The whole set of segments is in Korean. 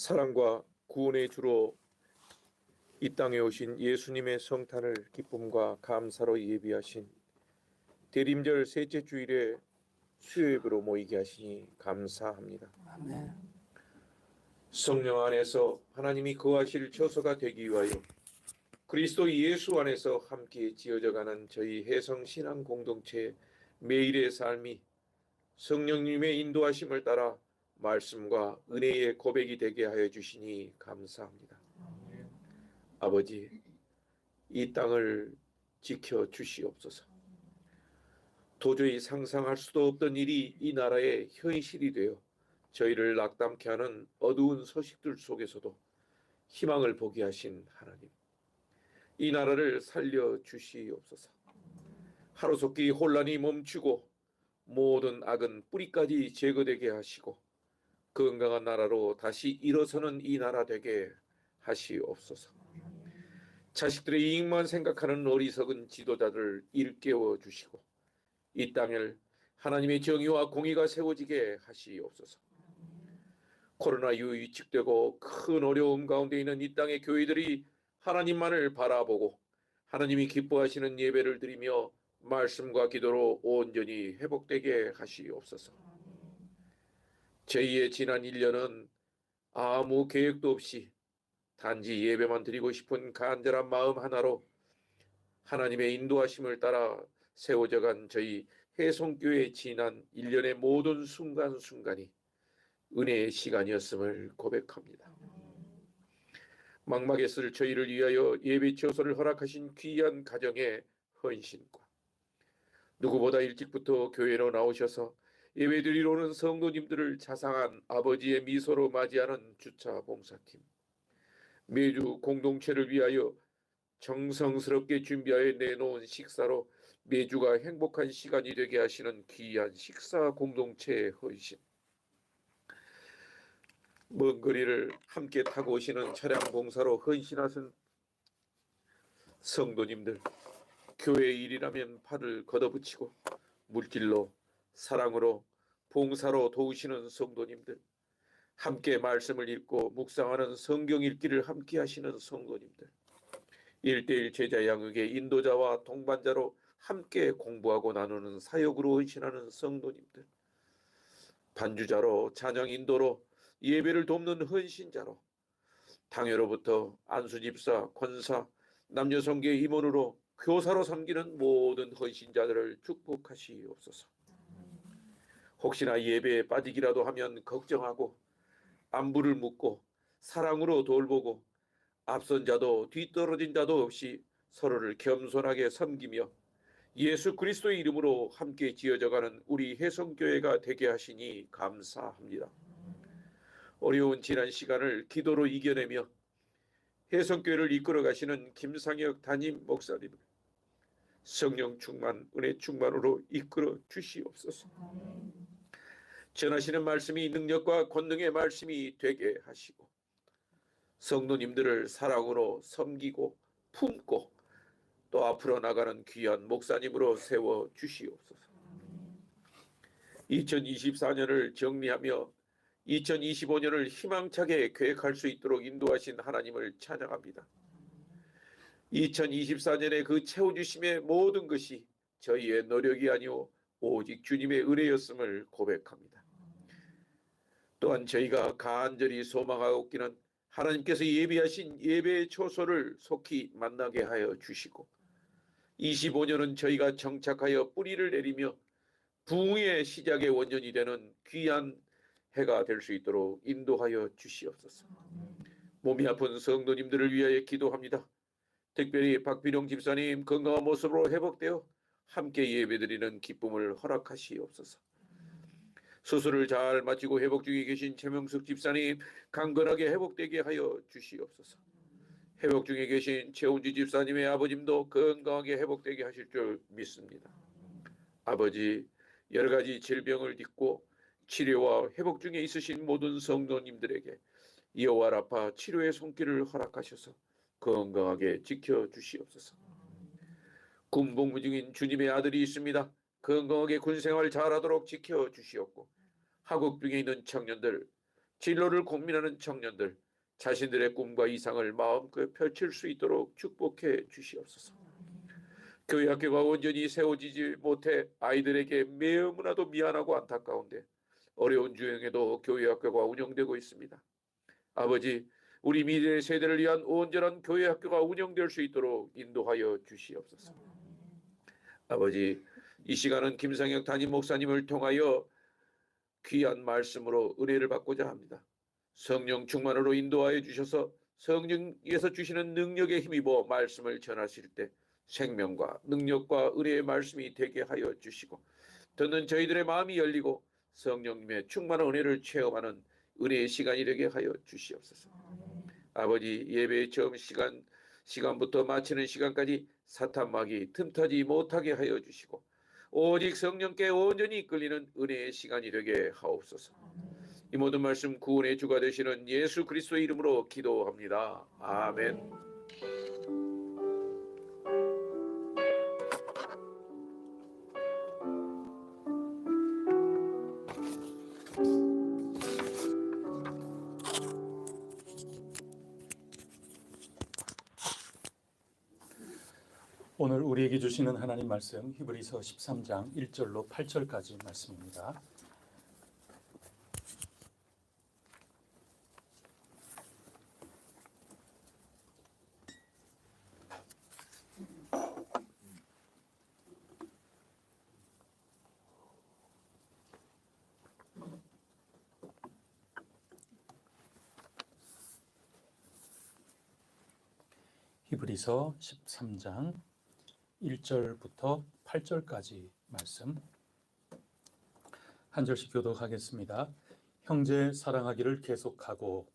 사랑과 구원의 주로 이 땅에 오신 예수님의 성탄을 기쁨과 감사로 예비하신 대림절 셋째 주일에 수요예배로 모이게 하시니 감사합니다. 아멘. 성령 안에서 하나님이 거하실 처소가 되기 위하여 그리스도 예수 안에서 함께 지어져가는 저희 해성신앙 공동체의 매일의 삶이 성령님의 인도하심을 따라 말씀과 은혜의 고백이 되게 하여 주시니 감사합니다. 아버지, 이 땅을 지켜 주시옵소서. 도저히 상상할 수도 없던 일이 이 나라의 현실이 되어 저희를 낙담케 하는 어두운 소식들 속에서도 희망을 보게 하신 하나님, 이 나라를 살려 주시옵소서. 하루속히 혼란이 멈추고 모든 악은 뿌리까지 제거되게 하시고 건강한 나라로 다시 일어서는 이 나라 되게 하시옵소서. 자식들의 이익만 생각하는 어리석은 지도자들을 일깨워 주시고 이 땅을 하나님의 정의와 공의가 세워지게 하시옵소서. 코로나 이후 위축되고 큰 어려움 가운데 있는 이 땅의 교회들이 하나님만을 바라보고 하나님이 기뻐하시는 예배를 드리며 말씀과 기도로 온전히 회복되게 하시옵소서. 제2의 지난 1년은 아무 계획도 없이 단지 예배만 드리고 싶은 간절한 마음 하나로 하나님의 인도하심을 따라 세워져간 저희 해성교회의 지난 1년의 모든 순간순간이 은혜의 시간이었음을 고백합니다. 막막에 쓸 저희를 위하여 예배 처소를 허락하신 귀한 가정의 헌신과 누구보다 일찍부터 교회로 나오셔서 예배드리러 오는 성도님들을 자상한 아버지의 미소로 맞이하는 주차 봉사팀, 매주 공동체를 위하여 정성스럽게 준비하여 내놓은 식사로 매주가 행복한 시간이 되게 하시는 귀한 식사 공동체의 헌신, 먼 거리를 함께 타고 오시는 차량 봉사로 헌신하신 성도님들, 교회 일이라면 팔을 걷어붙이고 물질로 사랑으로 봉사로 도우시는 성도님들, 함께 말씀을 읽고 묵상하는 성경 읽기를 함께 하시는 성도님들, 1:1 제자 양육의 인도자와 동반자로 함께 공부하고 나누는 사역으로 헌신하는 성도님들, 반주자로 찬양 인도로 예배를 돕는 헌신자로 당회로부터 안수집사, 권사, 남녀성계 임원으로 교사로 섬기는 모든 헌신자들을 축복하시옵소서. 혹시나 예배에 빠지기라도 하면 걱정하고 안부를 묻고 사랑으로 돌보고 앞선 자도 뒤떨어진 자도 없이 서로를 겸손하게 섬기며 예수 그리스도의 이름으로 함께 지어져가는 우리 해성교회가 되게 하시니 감사합니다. 어려운 지난 시간을 기도로 이겨내며 해성교회를 이끌어 가시는 김상혁 담임 목사님을 성령 충만, 은혜 충만으로 이끌어 주시옵소서. 전하시는 말씀이 능력과 권능의 말씀이 되게 하시고 성도님들을 사랑으로 섬기고 품고 또 앞으로 나가는 귀한 목사님으로 세워 주시옵소서. 2024년을 정리하며 2025년을 희망차게 계획할 수 있도록 인도하신 하나님을 찬양합니다. 2024년에 그 채워주심의 모든 것이 저희의 노력이 아니오 오직 주님의 은혜였음을 고백합니다. 또한 저희가 간절히 소망하옵기는 하나님께서 예비하신 예배의 초소를 속히 만나게 하여 주시고 25년은 저희가 정착하여 뿌리를 내리며 부흥의 시작의 원년이 되는 귀한 해가 될 수 있도록 인도하여 주시옵소서. 몸이 아픈 성도님들을 위하여 기도합니다. 특별히 박비룡 집사님 건강한 모습으로 회복되어 함께 예배드리는 기쁨을 허락하시옵소서. 수술을 잘 마치고 회복 중에 계신 최명숙 집사님 강건하게 회복되게 하여 주시옵소서. 회복 중에 계신 최운지 집사님의 아버님도 건강하게 회복되게 하실 줄 믿습니다. 아버지, 여러 가지 질병을 딛고 치료와 회복 중에 있으신 모든 성도님들에게 여호와 라파 치료의 손길을 허락하셔서 건강하게 지켜주시옵소서. 군복무 중인 주님의 아들이 있습니다. 건강하게 군생활 잘하도록 지켜주시옵고 학업 중에 있는 청년들 진로를 고민하는 청년들, 자신들의 꿈과 이상을 마음껏 펼칠 수 있도록 축복해 주시옵소서. 교회 학교가 온전히 세워지지 못해 아이들에게 너무나도 미안하고 안타까운데 어려운 주행에도 교회 학교가 운영되고 있습니다. 아버지, 우리 미래 세대를 위한 온전한 교회 학교가 운영될 수 있도록 인도하여 주시옵소서. 아버지, 이 시간은 김상혁 담임 목사님을 통하여 귀한 말씀으로 은혜를 받고자 합니다. 성령 충만으로 인도하여 주셔서 성령께서 주시는 능력에 힘입어 말씀을 전하실 때 생명과 능력과 은혜의 말씀이 되게 하여 주시고 듣는 저희들의 마음이 열리고 성령님의 충만한 은혜를 체험하는 은혜의 시간이 되게 하여 주시옵소서. 아버지, 예배의 처음 시간부터 마치는 시간까지 사탄막이 틈타지 못하게 하여 주시고 오직 성령께 온전히 이끌리는 은혜의 시간이 되게 하옵소서. 이 모든 말씀 구원의 주가 되시는 예수 그리스도의 이름으로 기도합니다. 아멘. 오늘 우리에게 주시는 하나님 말씀 히브리서 13장 1절로 8절까지 말씀입니다. 히브리서 13장 1절부터 8절까지 말씀 한 절씩 교독하겠습니다. 형제 사랑하기를 계속하고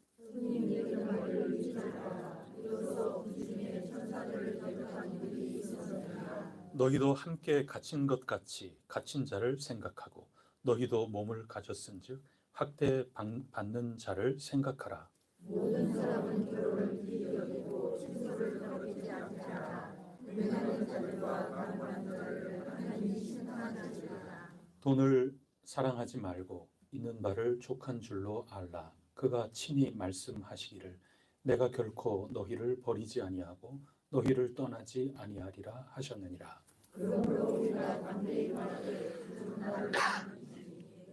너희도 함께 갇힌 것 같이 갇힌 자를 생각하고 너희도 몸을 가졌은즉 학대 받는 자를 생각하라. 모든 사람은 결혼을 비여기고 증서를 더럽히지 않자. 능하는 자들과 강한 자를 하나님이 심판하시리라. 돈을 사랑하지 말고 있는 바를 족한 줄로 알라. 그가 친히 말씀하시기를 내가 결코 너희를 버리지 아니하고 너희를 떠나지 아니하리라 하셨느니라. 그러므로 우리가 담대히 말하되 그 나를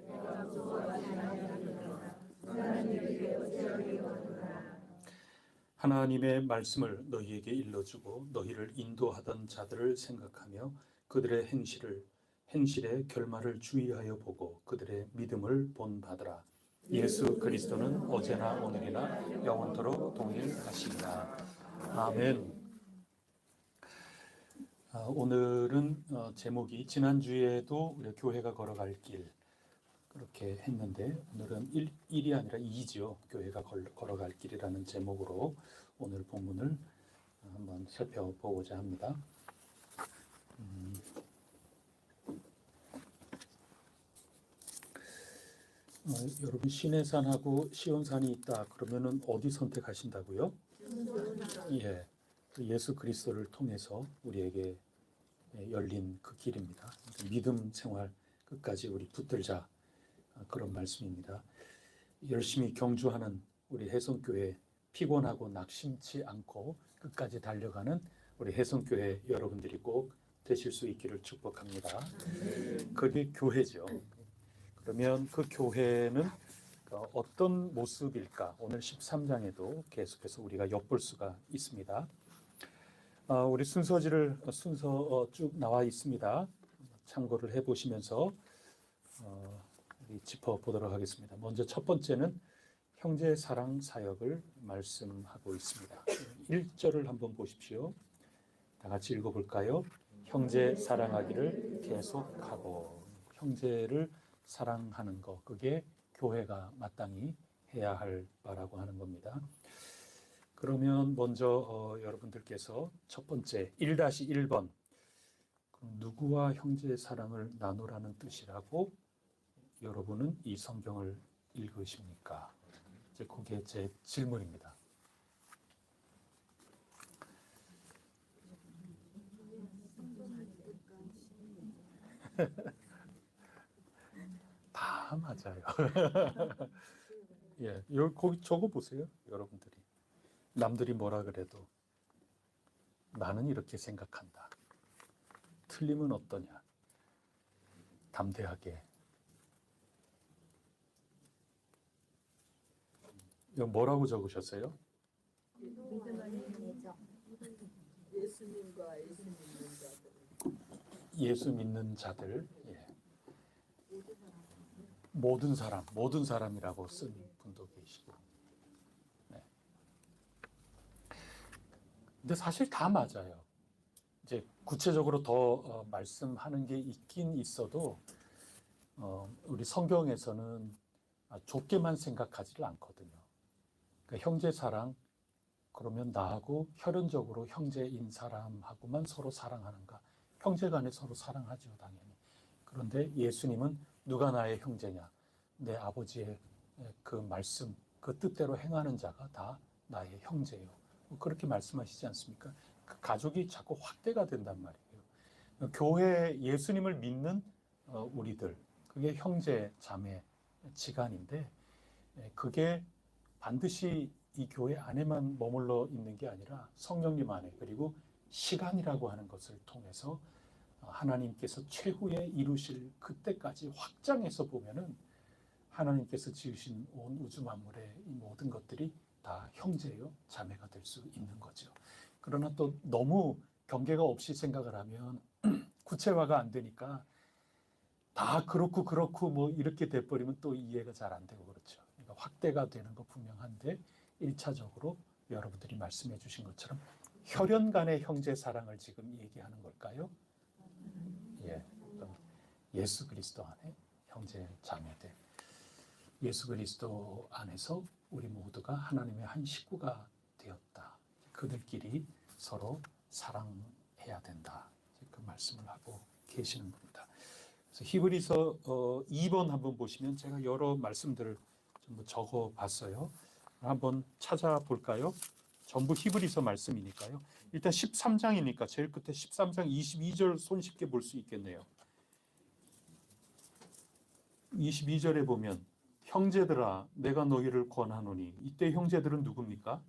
내가 무서워하지 아니하리라. 하나님에게 어찌하리오노라. 하나님의 말씀을 너희에게 일러주고 너희를 인도하던 자들을 생각하며 그들의 행실의 결말을 주의하여 보고 그들의 믿음을 본받으라. 예수 그리스도는 어제나 오늘이나 영원토록 동일하시니라. 아멘. 오늘은 제목이 지난주에도 우리 교회가 걸어갈 길 그렇게 했는데 오늘은 1이 아니라 2죠. 교회가 걸어갈 길이라는 제목으로 오늘 본문을 한번 살펴보고자 합니다. 여러분 시내산하고 시온산이 있다 그러면은 어디 선택하신다고요? 예, 예수 그리스도를 통해서 우리에게 열린 그 길입니다. 믿음 생활 끝까지 우리 붙들자 그런 말씀입니다. 열심히 경주하는 우리 해성교회 피곤하고 낙심치 않고 끝까지 달려가는 우리 해성교회 여러분들이 꼭 되실 수 있기를 축복합니다. 그게 교회죠. 그러면 그 교회는 어떤 모습일까? 오늘 13장에도 계속해서 우리가 엿볼 수가 있습니다. 우리 순서 쭉 나와 있습니다. 참고를 해보시면서 짚어보도록 하겠습니다. 먼저 첫 번째는 형제 사랑 사역을 말씀하고 있습니다. 1절을 한번 보십시오. 다 같이 읽어볼까요? 형제 사랑하기를 계속하고 형제를 사랑하는 것 그게 교회가 마땅히 해야 할 바라고 하는 겁니다. 그러면 먼저 여러분들께서 첫 번째 1-1번 누구와 형제의 사랑을 나누라는 뜻이라고 여러분은 이 성경을 읽으십니까? 이제 그게 제 질문입니다. 다 맞아요. 예, 거기 적어 보세요, 여러분들이. 남들이 뭐라 그래도 나는 이렇게 생각한다. 틀림은 어떠냐? 담대하게. 이거 뭐라고 적으셨어요? 믿음 아닌 예정. 예수님과 예수 믿는 자들. 예수 믿는 자들. 예. 모든 사람이라고 쓴 분도 계시고. 네. 근데 사실 다 맞아요. 이제 구체적으로 더 말씀하는 게 있긴 있어도 우리 성경에서는 좁게만 생각하지를 않거든요. 그러니까 형제 사랑, 그러면 나하고 혈연적으로 형제인 사람하고만 서로 사랑하는가? 형제 간에 서로 사랑하죠, 당연히. 그런데 예수님은 누가 나의 형제냐? 내 아버지의 그 말씀, 그 뜻대로 행하는 자가 다 나의 형제요. 그렇게 말씀하시지 않습니까? 그 가족이 자꾸 확대가 된단 말이에요. 교회 예수님을 믿는 우리들, 그게 형제, 자매, 지간인데 그게 반드시 이 교회 안에만 머물러 있는 게 아니라 성령님 안에, 그리고 시간이라고 하는 것을 통해서 하나님께서 최후에 이루실 그때까지 확장해서 보면은 하나님께서 지으신 온 우주 만물의 이 모든 것들이 다 형제요, 자매가 될 수 있는 거죠. 그러나 또 너무 경계가 없이 생각을 하면 구체화가 안 되니까 다 그렇고 뭐 이렇게 돼버리면 또 이해가 잘 안 되고 그렇죠. 그러니까 확대가 되는 거 분명한데 1차적으로 여러분들이 말씀해 주신 것처럼 혈연 간의 형제 사랑을 지금 얘기하는 걸까요? 예, 예수 그리스도 안에 형제 자매들, 예수 그리스도 안에서 우리 모두가 하나님의 한 식구가 되었다. 그들끼리 서로 사랑해야 된다. 그 말씀을 하고 계시는 겁니다. 그래서 히브리서 2번 한번 보시면 제가 여러 말씀들을 전부 적어 봤어요. 한번 찾아볼까요? 전부 히브리서 말씀이니까요. 일단 13장이니까 제일 끝에 13장 22절 손쉽게 볼 수 있겠네요. 22절에 보면 형제들아 내가 너희를 권하노니, 이때 형제들은 누굽니까?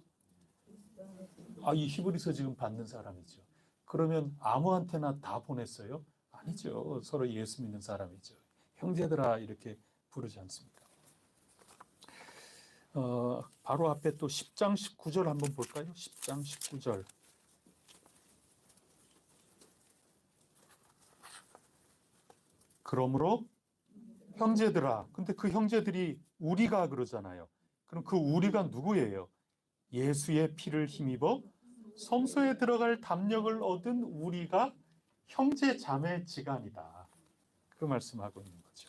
이 히브리서 지금 받는 사람이죠. 그러면 아무한테나 다 보냈어요? 아니죠. 서로 예수 믿는 사람이죠. 형제들아 이렇게 부르지 않습니까? 바로 앞에 또 10장 19절 한번 볼까요? 10장 19절. 그러므로 형제들아. 근데 그 형제들이 우리가 그러잖아요. 그럼 그 우리가 누구예요? 예수의 피를 힘입어 성소에 들어갈 담력을 얻은 우리가 형제 자매 지간이다. 그 말씀하고 있는 거죠.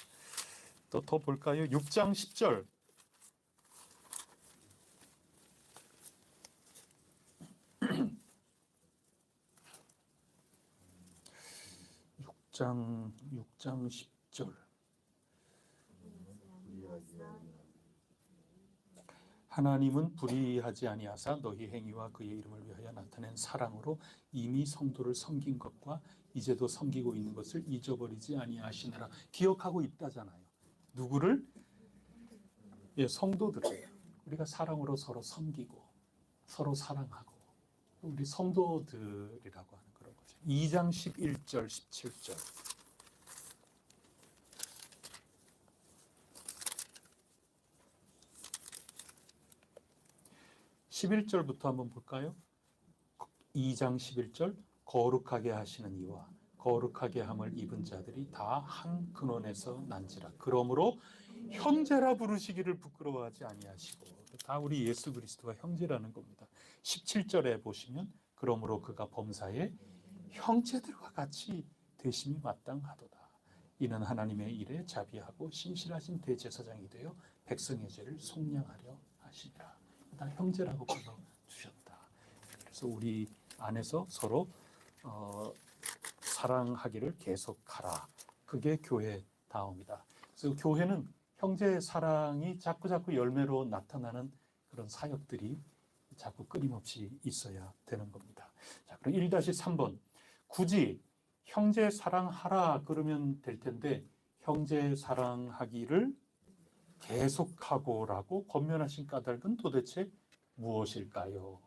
또 더 볼까요? 6장 10절. 6장 10절. 하나님은 불의하지 아니하사 너희 행위와 그의 이름을 위하여 나타낸 사랑으로 이미 성도를 섬긴 것과 이제도 섬기고 있는 것을 잊어버리지 아니하시느라. 기억하고 있다잖아요. 누구를? 예, 성도들을. 우리가 사랑으로 서로 섬기고 서로 사랑하고 우리 성도들이라고 하는 그런 거죠. 2장 11절 17절. 11절부터 한번 볼까요? 2장 11절. 거룩하게 하시는 이와 거룩하게 함을 입은 자들이 다 한 근원에서 난지라. 그러므로 형제라 부르시기를 부끄러워하지 아니하시고. 다 우리 예수 그리스도가 형제라는 겁니다. 17절에 보시면 그러므로 그가 범사에 형제들과 같이 되심이 마땅하도다. 이는 하나님의 일에 자비하고 신실하신 대제사장이 되어 백성의 죄를 속량하려 하시니라. 다 형제라고 불러주셨다. 그래서 우리 안에서 서로 사랑하기를 계속하라. 그게 교회다움이다. 그래서 교회는 형제 사랑이 자꾸 열매로 나타나는 그런 사역들이 자꾸 끊임없이 있어야 되는 겁니다. 자, 그럼 1-3번. 굳이 형제 사랑하라 그러면 될 텐데 형제 사랑하기를 계속하고라고 권면하신 까닭은 도대체 무엇일까요?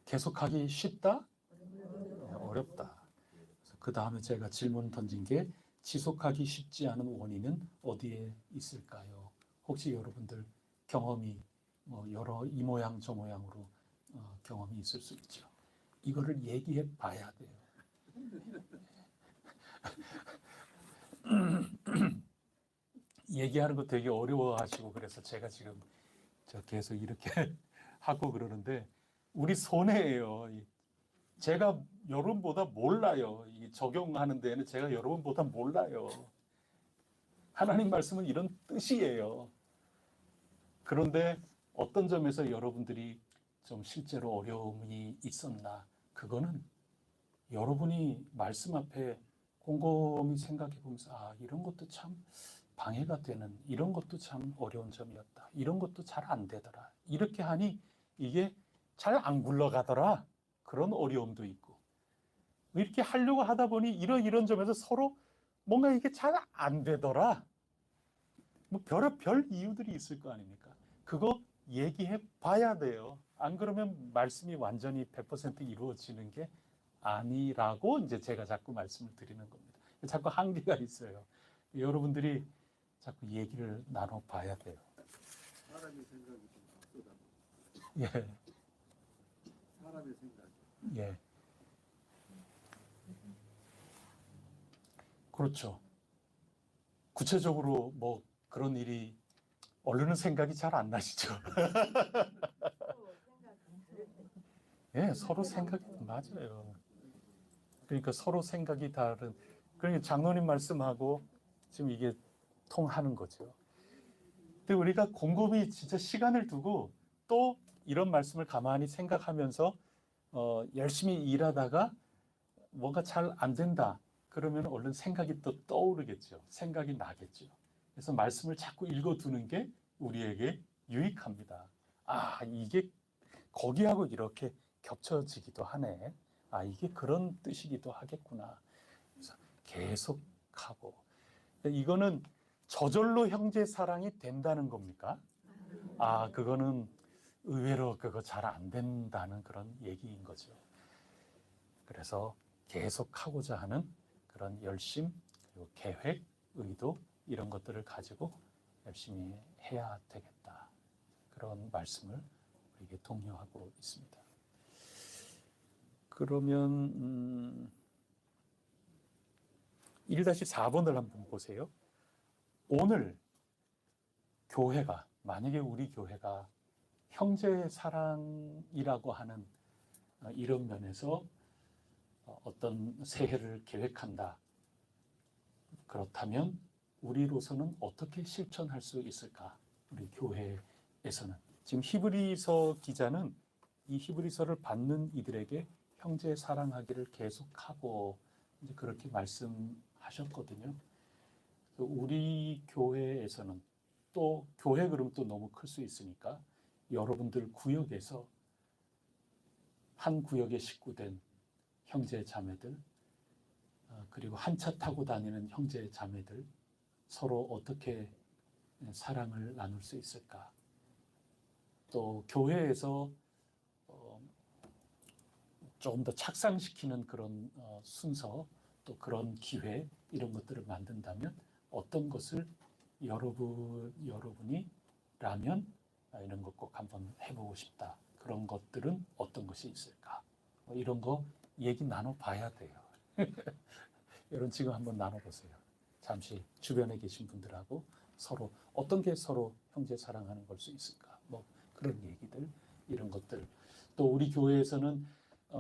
계속하기 쉽다? 어렵다. 그 다음에 제가 질문 던진 게 지속하기 쉽지 않은 원인은 어디에 있을까요? 혹시 여러분들 경험이 여러 이 모양 저 모양으로 경험이 있을 수 있죠. 이거를 얘기해 봐야 돼요. 얘기하는 거 되게 어려워하시고 그래서 제가 지금 계속 이렇게 하고 그러는데 우리 손해예요. 제가 여러분보다 몰라요. 이 적용하는 데는 제가 여러분보다 몰라요. 하나님 말씀은 이런 뜻이에요. 그런데 어떤 점에서 여러분들이 좀 실제로 어려움이 있었나? 그거는 여러분이 말씀 앞에 곰곰이 생각해 보면서 이런 것도 참 방해가 되는, 이런 것도 참 어려운 점이었다. 이런 것도 잘 안 되더라. 이렇게 하니 이게 잘 안 굴러가더라. 그런 어려움도 있고. 이렇게 하려고 하다 보니 이런 점에서 서로 뭔가 이게 잘 안 되더라. 뭐 별 이유들이 있을 거 아닙니까? 그거 얘기해 봐야 돼요. 안 그러면 말씀이 완전히 100% 이루어지는 게 아니라고 이제 제가 자꾸 말씀을 드리는 겁니다. 자꾸 한계가 있어요. 여러분들이 자꾸 얘기를 나눠 봐야 돼요. 사람의 생각이 좀 앞서다. 예. 사람의 생각. 예. 그렇죠. 구체적으로 뭐 그런 일이 얼른은 생각이 잘 안 나시죠. 예, 서로 생각이 맞아요. 그러니까 서로 생각이 다른. 그러니까 장로님 말씀하고 지금 이게 통하는 거죠. 근데 우리가 곰곰이 진짜 시간을 두고 또 이런 말씀을 가만히 생각하면서 열심히 일하다가 뭔가 잘 안 된다. 그러면 얼른 생각이 또 떠오르겠죠. 생각이 나겠죠. 그래서 말씀을 자꾸 읽어두는 게 우리에게 유익합니다. 이게 거기하고 이렇게 겹쳐지기도 하네. 이게 그런 뜻이기도 하겠구나. 그래서 계속하고. 이거는 저절로 형제 사랑이 된다는 겁니까? 그거는 의외로 그거 잘 안 된다는 그런 얘기인 거죠. 그래서 계속하고자 하는 그런 열심, 그리고 계획, 의도 이런 것들을 가지고 열심히 해야 되겠다. 그런 말씀을 우리에게 독려하고 있습니다. 그러면 1-4번을 한번 보세요. 오늘 교회가, 만약에 우리 교회가 형제 사랑이라고 하는 이런 면에서 어떤 새해를 계획한다. 그렇다면 우리로서는 어떻게 실천할 수 있을까? 우리 교회에서는. 지금 히브리서 기자는 이 히브리서를 받는 이들에게 형제 사랑하기를 계속하고 이제 그렇게 말씀하셨거든요. 우리 교회에서는 또 교회 그럼 또 너무 클 수 있으니까 여러분들 구역에서 한 구역에 식구된 형제 자매들 그리고 한 차 타고 다니는 형제 자매들 서로 어떻게 사랑을 나눌 수 있을까? 또 교회에서 조금 더 착상시키는 그런 순서 또 그런 기회 이런 것들을 만든다면 어떤 것을 여러분이 라면 이런 것 꼭 한번 해보고 싶다. 그런 것들은 어떤 것이 있을까? 이런 거 얘기 나눠봐야 돼요. 여러분 지금 한번 나눠보세요. 잠시 주변에 계신 분들하고 서로 어떤 게 서로 형제 사랑하는 걸 수 있을까? 뭐 그런 얘기들 이런 것들. 또 우리 교회에서는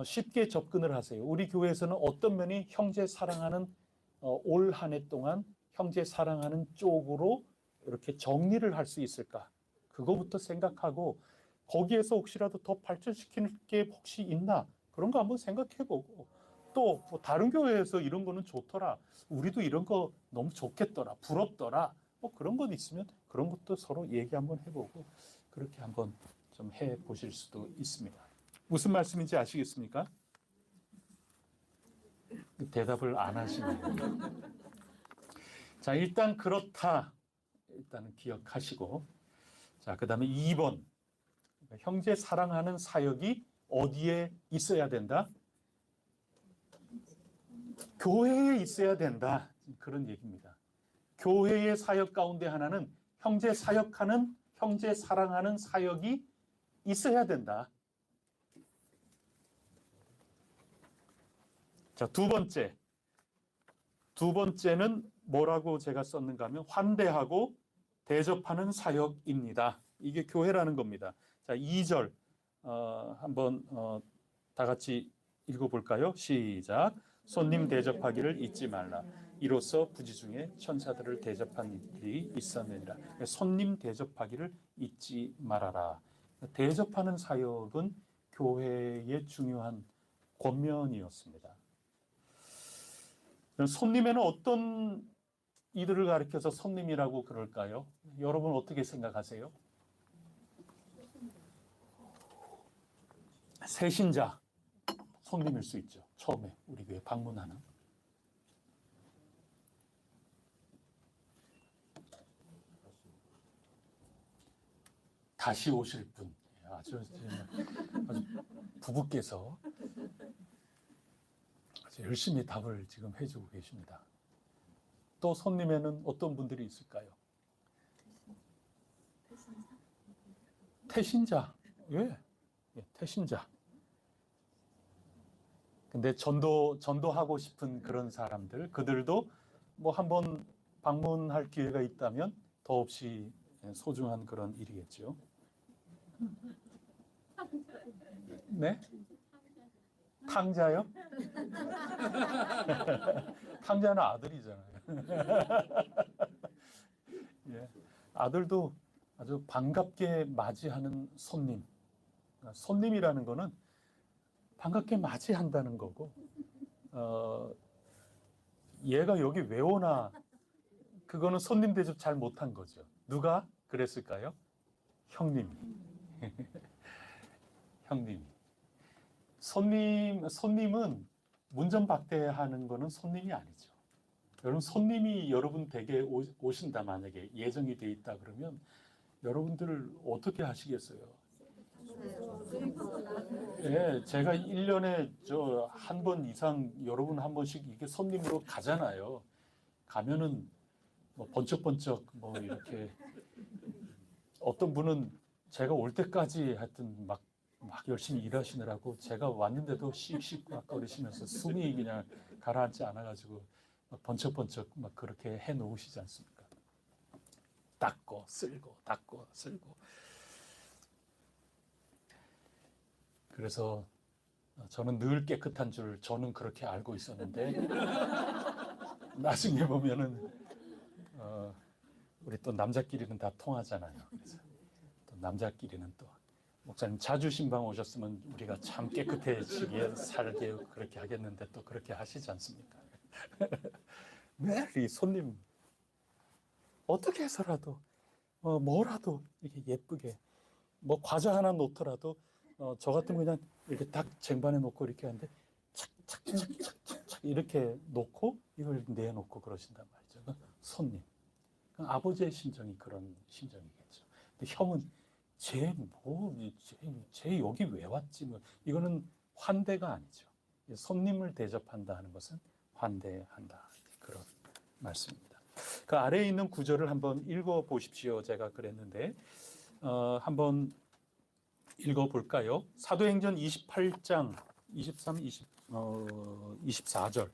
쉽게 접근을 하세요. 우리 교회에서는 어떤 면이 형제 사랑하는 올 한 해 동안 형제 사랑하는 쪽으로 이렇게 정리를 할 수 있을까? 그거부터 생각하고 거기에서 혹시라도 더 발전시킬 게 혹시 있나? 그런 거 한번 생각해보고 또 뭐 다른 교회에서 이런 거는 좋더라. 우리도 이런 거 너무 좋겠더라. 부럽더라. 뭐 그런 것 있으면 그런 것도 서로 얘기 한번 해보고 그렇게 한번 좀 해 보실 수도 있습니다. 무슨 말씀인지 아시겠습니까? 대답을 안 하시네요. 자, 일단 그렇다. 일단은 기억하시고, 자, 그 다음에 2번. 형제 사랑하는 사역이 어디에 있어야 된다? 교회에 있어야 된다. 그런 얘기입니다. 교회의 사역 가운데 하나는 형제 사역하는, 형제 사랑하는 사역이 있어야 된다. 자, 두 번째는 뭐라고 제가 썼는가 하면 환대하고 대접하는 사역입니다. 이게 교회라는 겁니다. 자, 2절 한번 다 같이 읽어볼까요? 시작. 손님 대접하기를 잊지 말라. 이로써 부지 중에 천사들을 대접한 이들이 있었느니라. 손님 대접하기를 잊지 말아라. 대접하는 사역은 교회의 중요한 권면이었습니다. 손님에는 어떤 이들을 가리켜서 손님이라고 그럴까요? 여러분 어떻게 생각하세요? 새신자, 손님일 수 있죠. 처음에 우리 교회 방문하는. 다시 오실 분. 아주 부부께서 아주 열심히 답을 지금 해주고 계십니다. 또 손님에는 어떤 분들이 있을까요? 태신자. 예, 태신자. 근데 전도하고 싶은 그런 사람들, 그들도 뭐 한번 방문할 기회가 있다면 더없이 소중한 그런 일이겠죠. 네? 탕자요? 탕자는 아들이잖아요. 예, 아들도 아주 반갑게 맞이하는 손님. 손님이라는 거는 반갑게 맞이한다는 거고, 얘가 여기 왜 오나, 그거는 손님 대접 잘 못한 거죠. 누가 그랬을까요? 형님이. 형님이. 손님은 문전박대하는 거는 손님이 아니죠. 여러분, 손님이 여러분 댁에 오신다, 만약에 예정이 돼 있다 그러면 여러분들 어떻게 하시겠어요? 예, 제가 1년에 한 번 이상 여러분 한 번씩 이게 손님으로 가잖아요. 가면은 뭐 번쩍번쩍 뭐 이렇게 어떤 분은 제가 올 때까지 하여튼 막 열심히 일하시느라고 제가 왔는데도 씩씩거리시면서 숨이 그냥 가라앉지 않아가지고 막 번쩍번쩍 막 그렇게 해 놓으시지 않습니까? 닦고 쓸고 닦고 쓸고. 그래서 저는 늘 깨끗한 줄 저는 그렇게 알고 있었는데 나중에 보면은 우리 또 남자끼리는 다 통하잖아요. 그래서 또 남자끼리는 또 목사님 자주 신방 오셨으면 우리가 참 깨끗해지게 살게 그렇게 하겠는데 또 그렇게 하시지 않습니까? 매일 이 손님 어떻게 해서라도 뭐라도 이렇게 예쁘게 뭐 과자 하나 놓더라도 저 같으면 그냥 이렇게 딱 쟁반에 놓고 이렇게 하는데 착착착착착 이렇게 놓고 이걸 내놓고 그러신단 말이죠. 손님. 아버지의 심정이 그런 심정이겠죠. 근데 형은 쟤 여기 왜 왔지? 뭐 이거는 환대가 아니죠. 손님을 대접한다 하는 것은 환대한다. 그런 말씀입니다. 그 아래에 있는 구절을 한번 읽어 보십시오. 제가 그랬는데 한번 읽어 볼까요? 사도행전 28장 23, 24절.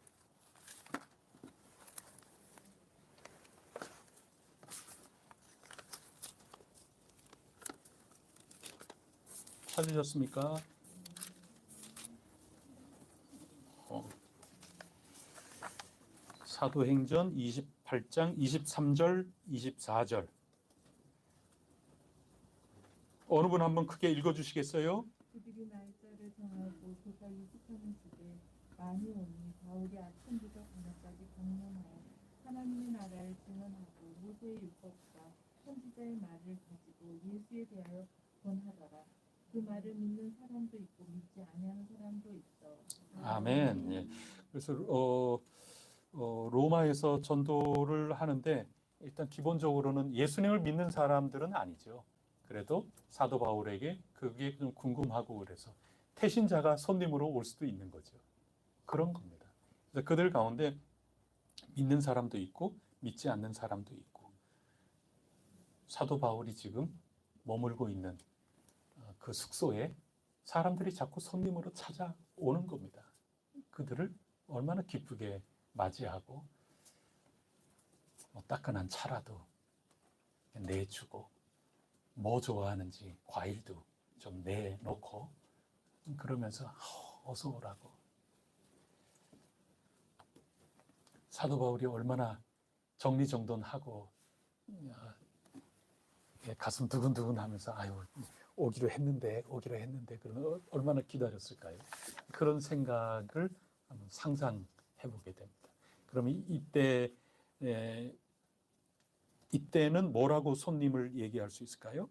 찾으셨습니까? 사도행전 28장 23절, 24절. 어느 분 한번 크게 읽어주시겠어요? 그들이 날짜를 정하고 조사 유숙하는 집에 많이 오니 바울이 아침부터 저녁까지 강론하여 하나님의 나라를 증언하고 모세의 율법과 선지자의 말을 가지고 예수에 대하여 좋곤 하더라. 그 말을 믿는 사람도 있고 믿지 아니하는 사람도 있어. 아멘. 예. 그래서 로마에서 전도를 하는데 일단 기본적으로는 예수님을 믿는 사람들은 아니죠. 그래도 사도 바울에게 그게 좀 궁금하고 그래서 태신자가 손님으로 올 수도 있는 거죠. 그런 겁니다. 그래서 그들 가운데 믿는 사람도 있고 믿지 않는 사람도 있고 사도 바울이 지금 머물고 있는 그 숙소에 사람들이 자꾸 손님으로 찾아오는 겁니다. 그들을 얼마나 기쁘게 맞이하고 따끈한 차라도 내주고 뭐 좋아하는지 과일도 좀 내놓고 그러면서 어서 오라고. 사도 바울이 얼마나 정리정돈하고 가슴 두근두근 하면서 아유 오기로 했는데 그러면 얼마나 기다렸을까요? 그런 생각을 한번 상상해 보게 됩니다. 그럼 이때는 뭐라고 손님을 얘기할 수 있을까요?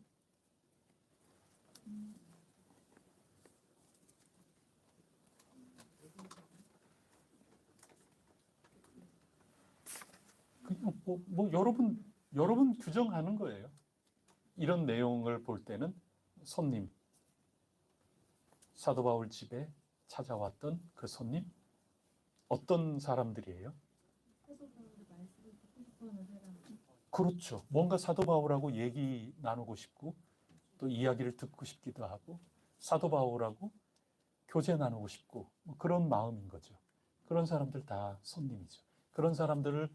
그냥 뭐 여러분 규정하는 거예요. 이런 내용을 볼 때는 손님, 사도 바울 집에 찾아왔던 그 손님 어떤 사람들이에요? 사도 바울의 말씀을 듣고 싶어하는 사람. 그렇죠. 뭔가 사도 바울하고 얘기 나누고 싶고 또 이야기를 듣고 싶기도 하고 사도 바울하고 교제 나누고 싶고 뭐 그런 마음인 거죠. 그런 사람들 다 손님이죠. 그런 사람들을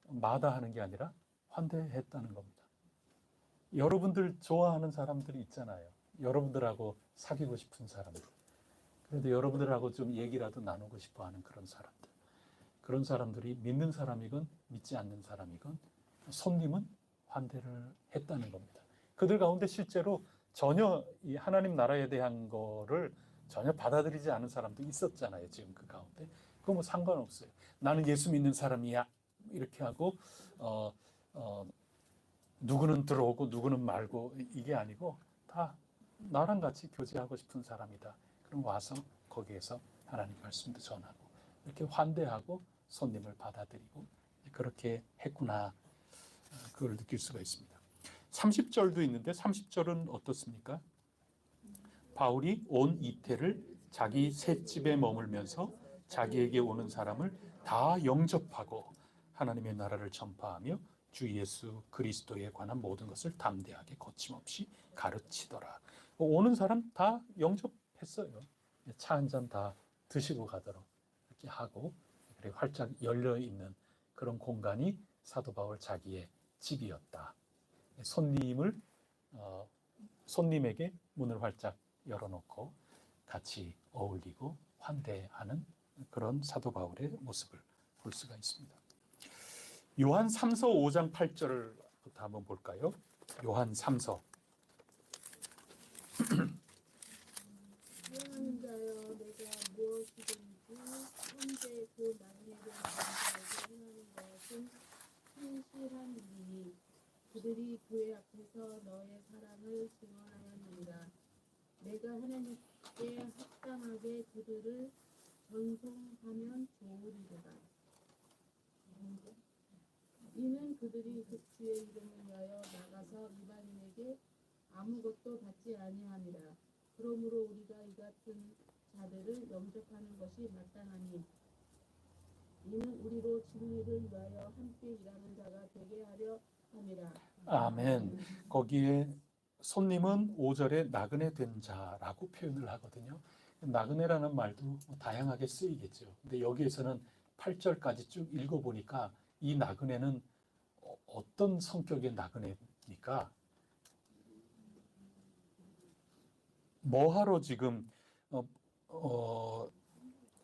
마다하는 게 아니라 환대했다는 겁니다. 여러분들 좋아하는 사람들이 있잖아요. 여러분들하고 사귀고 싶은 사람들. 그래도 여러분들하고 좀 얘기라도 나누고 싶어 하는 그런 사람들. 그런 사람들이 믿는 사람이건 믿지 않는 사람이건 손님은 환대를 했다는 겁니다. 그들 가운데 실제로 전혀 이 하나님 나라에 대한 거를 전혀 받아들이지 않은 사람도 있었잖아요. 지금 그 가운데. 그거 뭐 상관없어요. 나는 예수 믿는 사람이야. 이렇게 하고 누구는 들어오고 누구는 말고 이게 아니고 다 나랑 같이 교제하고 싶은 사람이다. 그럼 와서 거기에서 하나님 말씀도 전하고 이렇게 환대하고 손님을 받아들이고 그렇게 했구나. 그걸 느낄 수가 있습니다. 30절도 있는데 30절은 어떻습니까? 바울이 온 이태를 자기 셋집에 머물면서 자기에게 오는 사람을 다 영접하고 하나님의 나라를 전파하며 주 예수 그리스도에 관한 모든 것을 담대하게 거침없이 가르치더라. 오는 사람 다 영접했어요. 차 한 잔 다 드시고 가도록 이렇게 하고 활짝 열려 있는 그런 공간이 사도 바울 자기의 집이었다. 손님에게 문을 활짝 열어놓고 같이 어울리고 환대하는 그런 사도 바울의 모습을 볼 수가 있습니다. 요한 3서 5장 8절부터 한번 볼까요? 요한 3서 사랑하는 자여 내가 무엇이든지 현재 그 나그네된 자에게 행하는 것은 신실한 일이니 그들이 교회 앞에서 너의 사랑을 증언하였느니라. 내가 하나님께 합당하게 그들을 전송하면 좋으리로다. 이는 그들이 그 주의 이름을 위하여 나가서 이방인에게 아무것도 받지 아니함이라. 그러므로 우리가 이 같은 자들을 영접하는 것이 마땅하니 이는 우리로 진리를 위하여 함께 일하는 자가 되게 하려 함이라. 아멘. 거기에 손님은 5절에 나그네 된 자라고 표현을 하거든요. 나그네라는 말도 뭐 다양하게 쓰이겠죠. 근데 여기에서는 8절까지 쭉 읽어보니까 이 나그네는 어떤 성격의 나그네입니까? 뭐하러 지금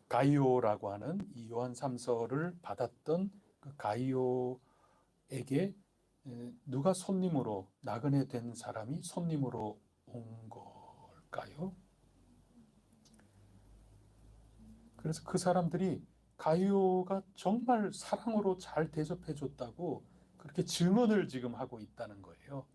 가이오라고 하는 이 요한 3서를 받았던 그 가이오에게 누가 손님으로 나그네 된 사람이 손님으로 온 걸까요? 그래서 그 사람들이 가이오가 정말 사랑으로 잘 대접해 줬다고 그렇게 증언을 지금 하고 있다는 거예요.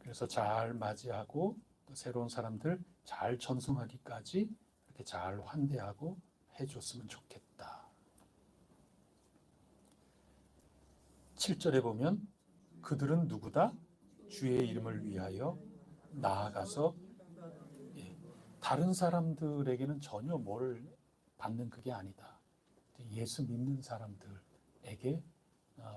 그래서 잘 맞이하고 또 새로운 사람들 잘 전송하기까지 이렇게 잘 환대하고 해줬으면 좋겠다. 7절에 보면 그들은 누구다? 주의 이름을 위하여 나아가서 다른 사람들에게는 전혀 뭘 받는 그게 아니다. 예수 믿는 사람들에게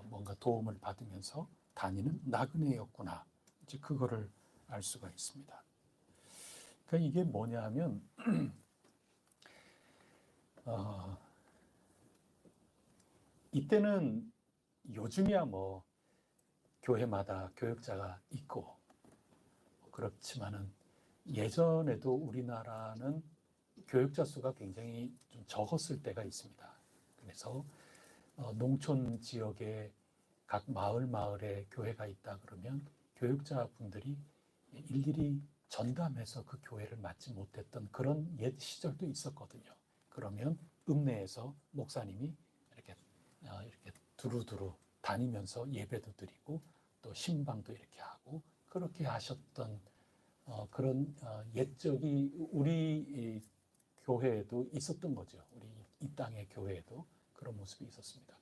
뭔가 도움을 받으면서 다니는 나그네였구나. 이제 그거를 알 수가 있습니다. 그러니까 이게 뭐냐 하면 이때는 요즘이야 뭐 교회마다 교역자가 있고 그렇지만은 예전에도 우리나라는 교역자 수가 굉장히 좀 적었을 때가 있습니다. 그래서 농촌 지역에 각 마을에 교회가 있다 그러면 교역자 분들이 일일이 전담해서 그 교회를 맡지 못했던 그런 옛 시절도 있었거든요. 그러면 읍내에서 목사님이 이렇게 두루두루 다니면서 예배도 드리고 또 신방도 이렇게 하고 그렇게 하셨던 그런 옛적이 우리 교회에도 있었던 거죠. 우리 이 땅의 교회에도 그런 모습이 있었습니다.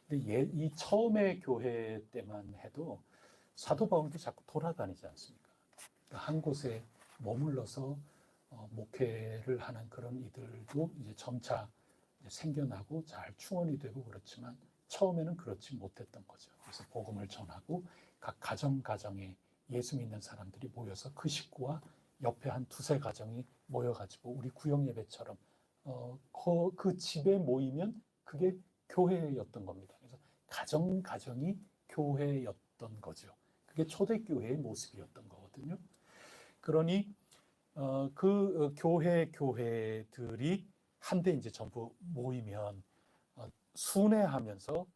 근데 이 처음의 교회 때만 해도 사도 바울도 자꾸 돌아다니지 않습니까? 한 곳에 머물러서 목회를 하는 그런 이들도 이제 점차 생겨나고 잘 충원이 되고 그렇지만 처음에는 그렇지 못했던 거죠. 그래서 복음을 전하고 각 가정에 예수 믿는 사람들이 모여서 그 식구와 옆에 한 두세 가정이 모여가지고 우리 구역 예배처럼 그 집에 모이면 그게 교회였던 겁니다. 그래서 가정이 교회였던 거죠. 그게 초대교회의 모습이었던 거거든요. 그러니 그 교회들이 한데 이제 전부 모이면 순회하면서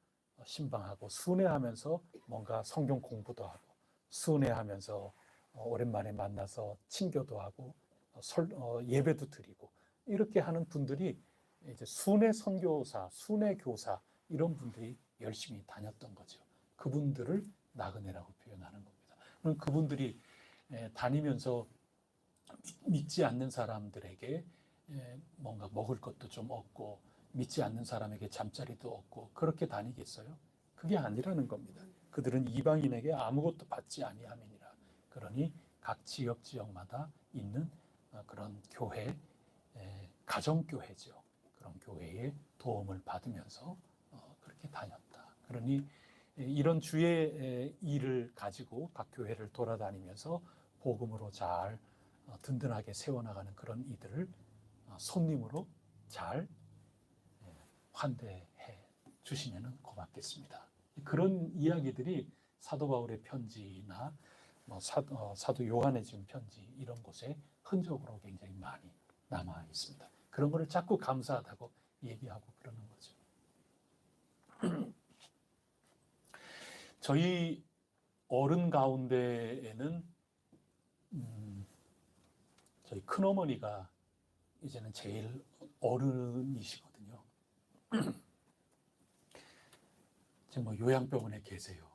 신방하고 순회하면서 뭔가 성경 공부도 하고 순회하면서 오랜만에 만나서 친교도 하고 예배도 드리고 이렇게 하는 분들이 이제 순회 선교사, 순회 교사 이런 분들이 열심히 다녔던 거죠. 그분들을 나그네라고 표현하는 겁니다. 그럼 그분들이 다니면서 믿지 않는 사람들에게 뭔가 먹을 것도 좀 얻고 믿지 않는 사람에게 잠자리도 얻고 그렇게 다니겠어요? 그게 아니라는 겁니다. 그들은 이방인에게 아무것도 받지 아니함이니라. 그러니 각 지역마다 있는 그런 교회, 가정교회죠. 그런 교회의 도움을 받으면서 그렇게 다녔다. 그러니 이런 주의 일을 가지고 각 교회를 돌아다니면서 복음으로 잘 든든하게 세워나가는 그런 이들을 손님으로 잘 환대해 주시면 고맙겠습니다. 그런 이야기들이 사도 바울의 편지나 사도 요한의 지은 편지 이런 곳에 흔적으로 굉장히 많이 남아 있습니다. 그런 거를 자꾸 감사하다고 얘기하고 그러는 거죠. 저희 어른 가운데에는 저희 큰어머니가 이제는 제일 어른이시거든요. 지금 뭐 요양병원에 계세요.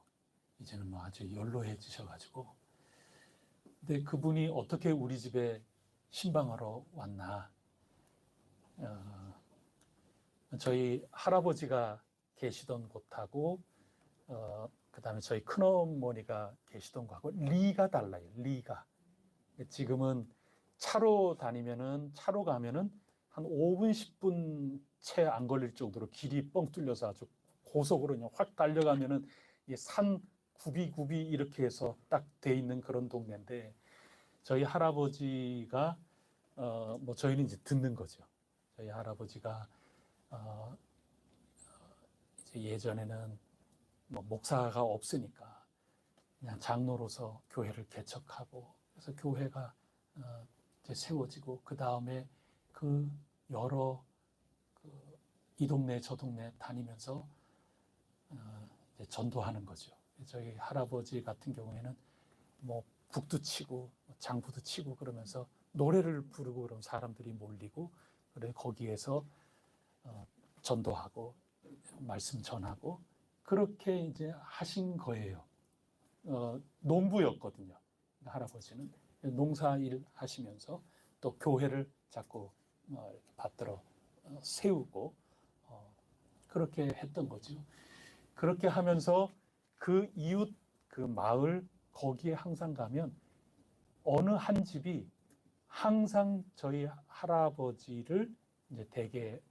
이제는 뭐 아주 연로해지셔가지고. 근데 그분이 어떻게 우리 집에 신방하러 왔나? 저희 할아버지가 계시던 곳하고 그다음에 저희 큰어머니가 계시던 곳하고 리가 달라요. 리가. 지금은 차로 가면은 한 5분 10분 채 안 걸릴 정도로 길이 뻥 뚫려서 아주 고속으로 그냥 확 달려가면은 산 굽이 이렇게 해서 딱 돼 있는 그런 동네인데 저희 할아버지가 뭐 저희는 이제 듣는 거죠. 저희 할아버지가 이제 예전에는 뭐 목사가 없으니까 그냥 장로로서 교회를 개척하고 그래서 교회가 이제 세워지고 그 다음에 그 여러 이 동네 저 동네 다니면서 이제 전도하는 거죠. 저희 할아버지 같은 경우에는 뭐 북도 치고 장구도 치고 그러면서 노래를 부르고 그러면 사람들이 몰리고 그래 거기에서 전도하고 말씀 전하고 그렇게 이제 하신 거예요. 농부였거든요. 할아버지는 농사일 하시면서 또 교회를 자꾸 이렇게 받들어 세우고 그렇게 했던 거죠. 그렇게 하면서 그 이웃 그 마을 거기에 항상 가면 어느 한 집이 항상 저희 할아버지를 이제 댁에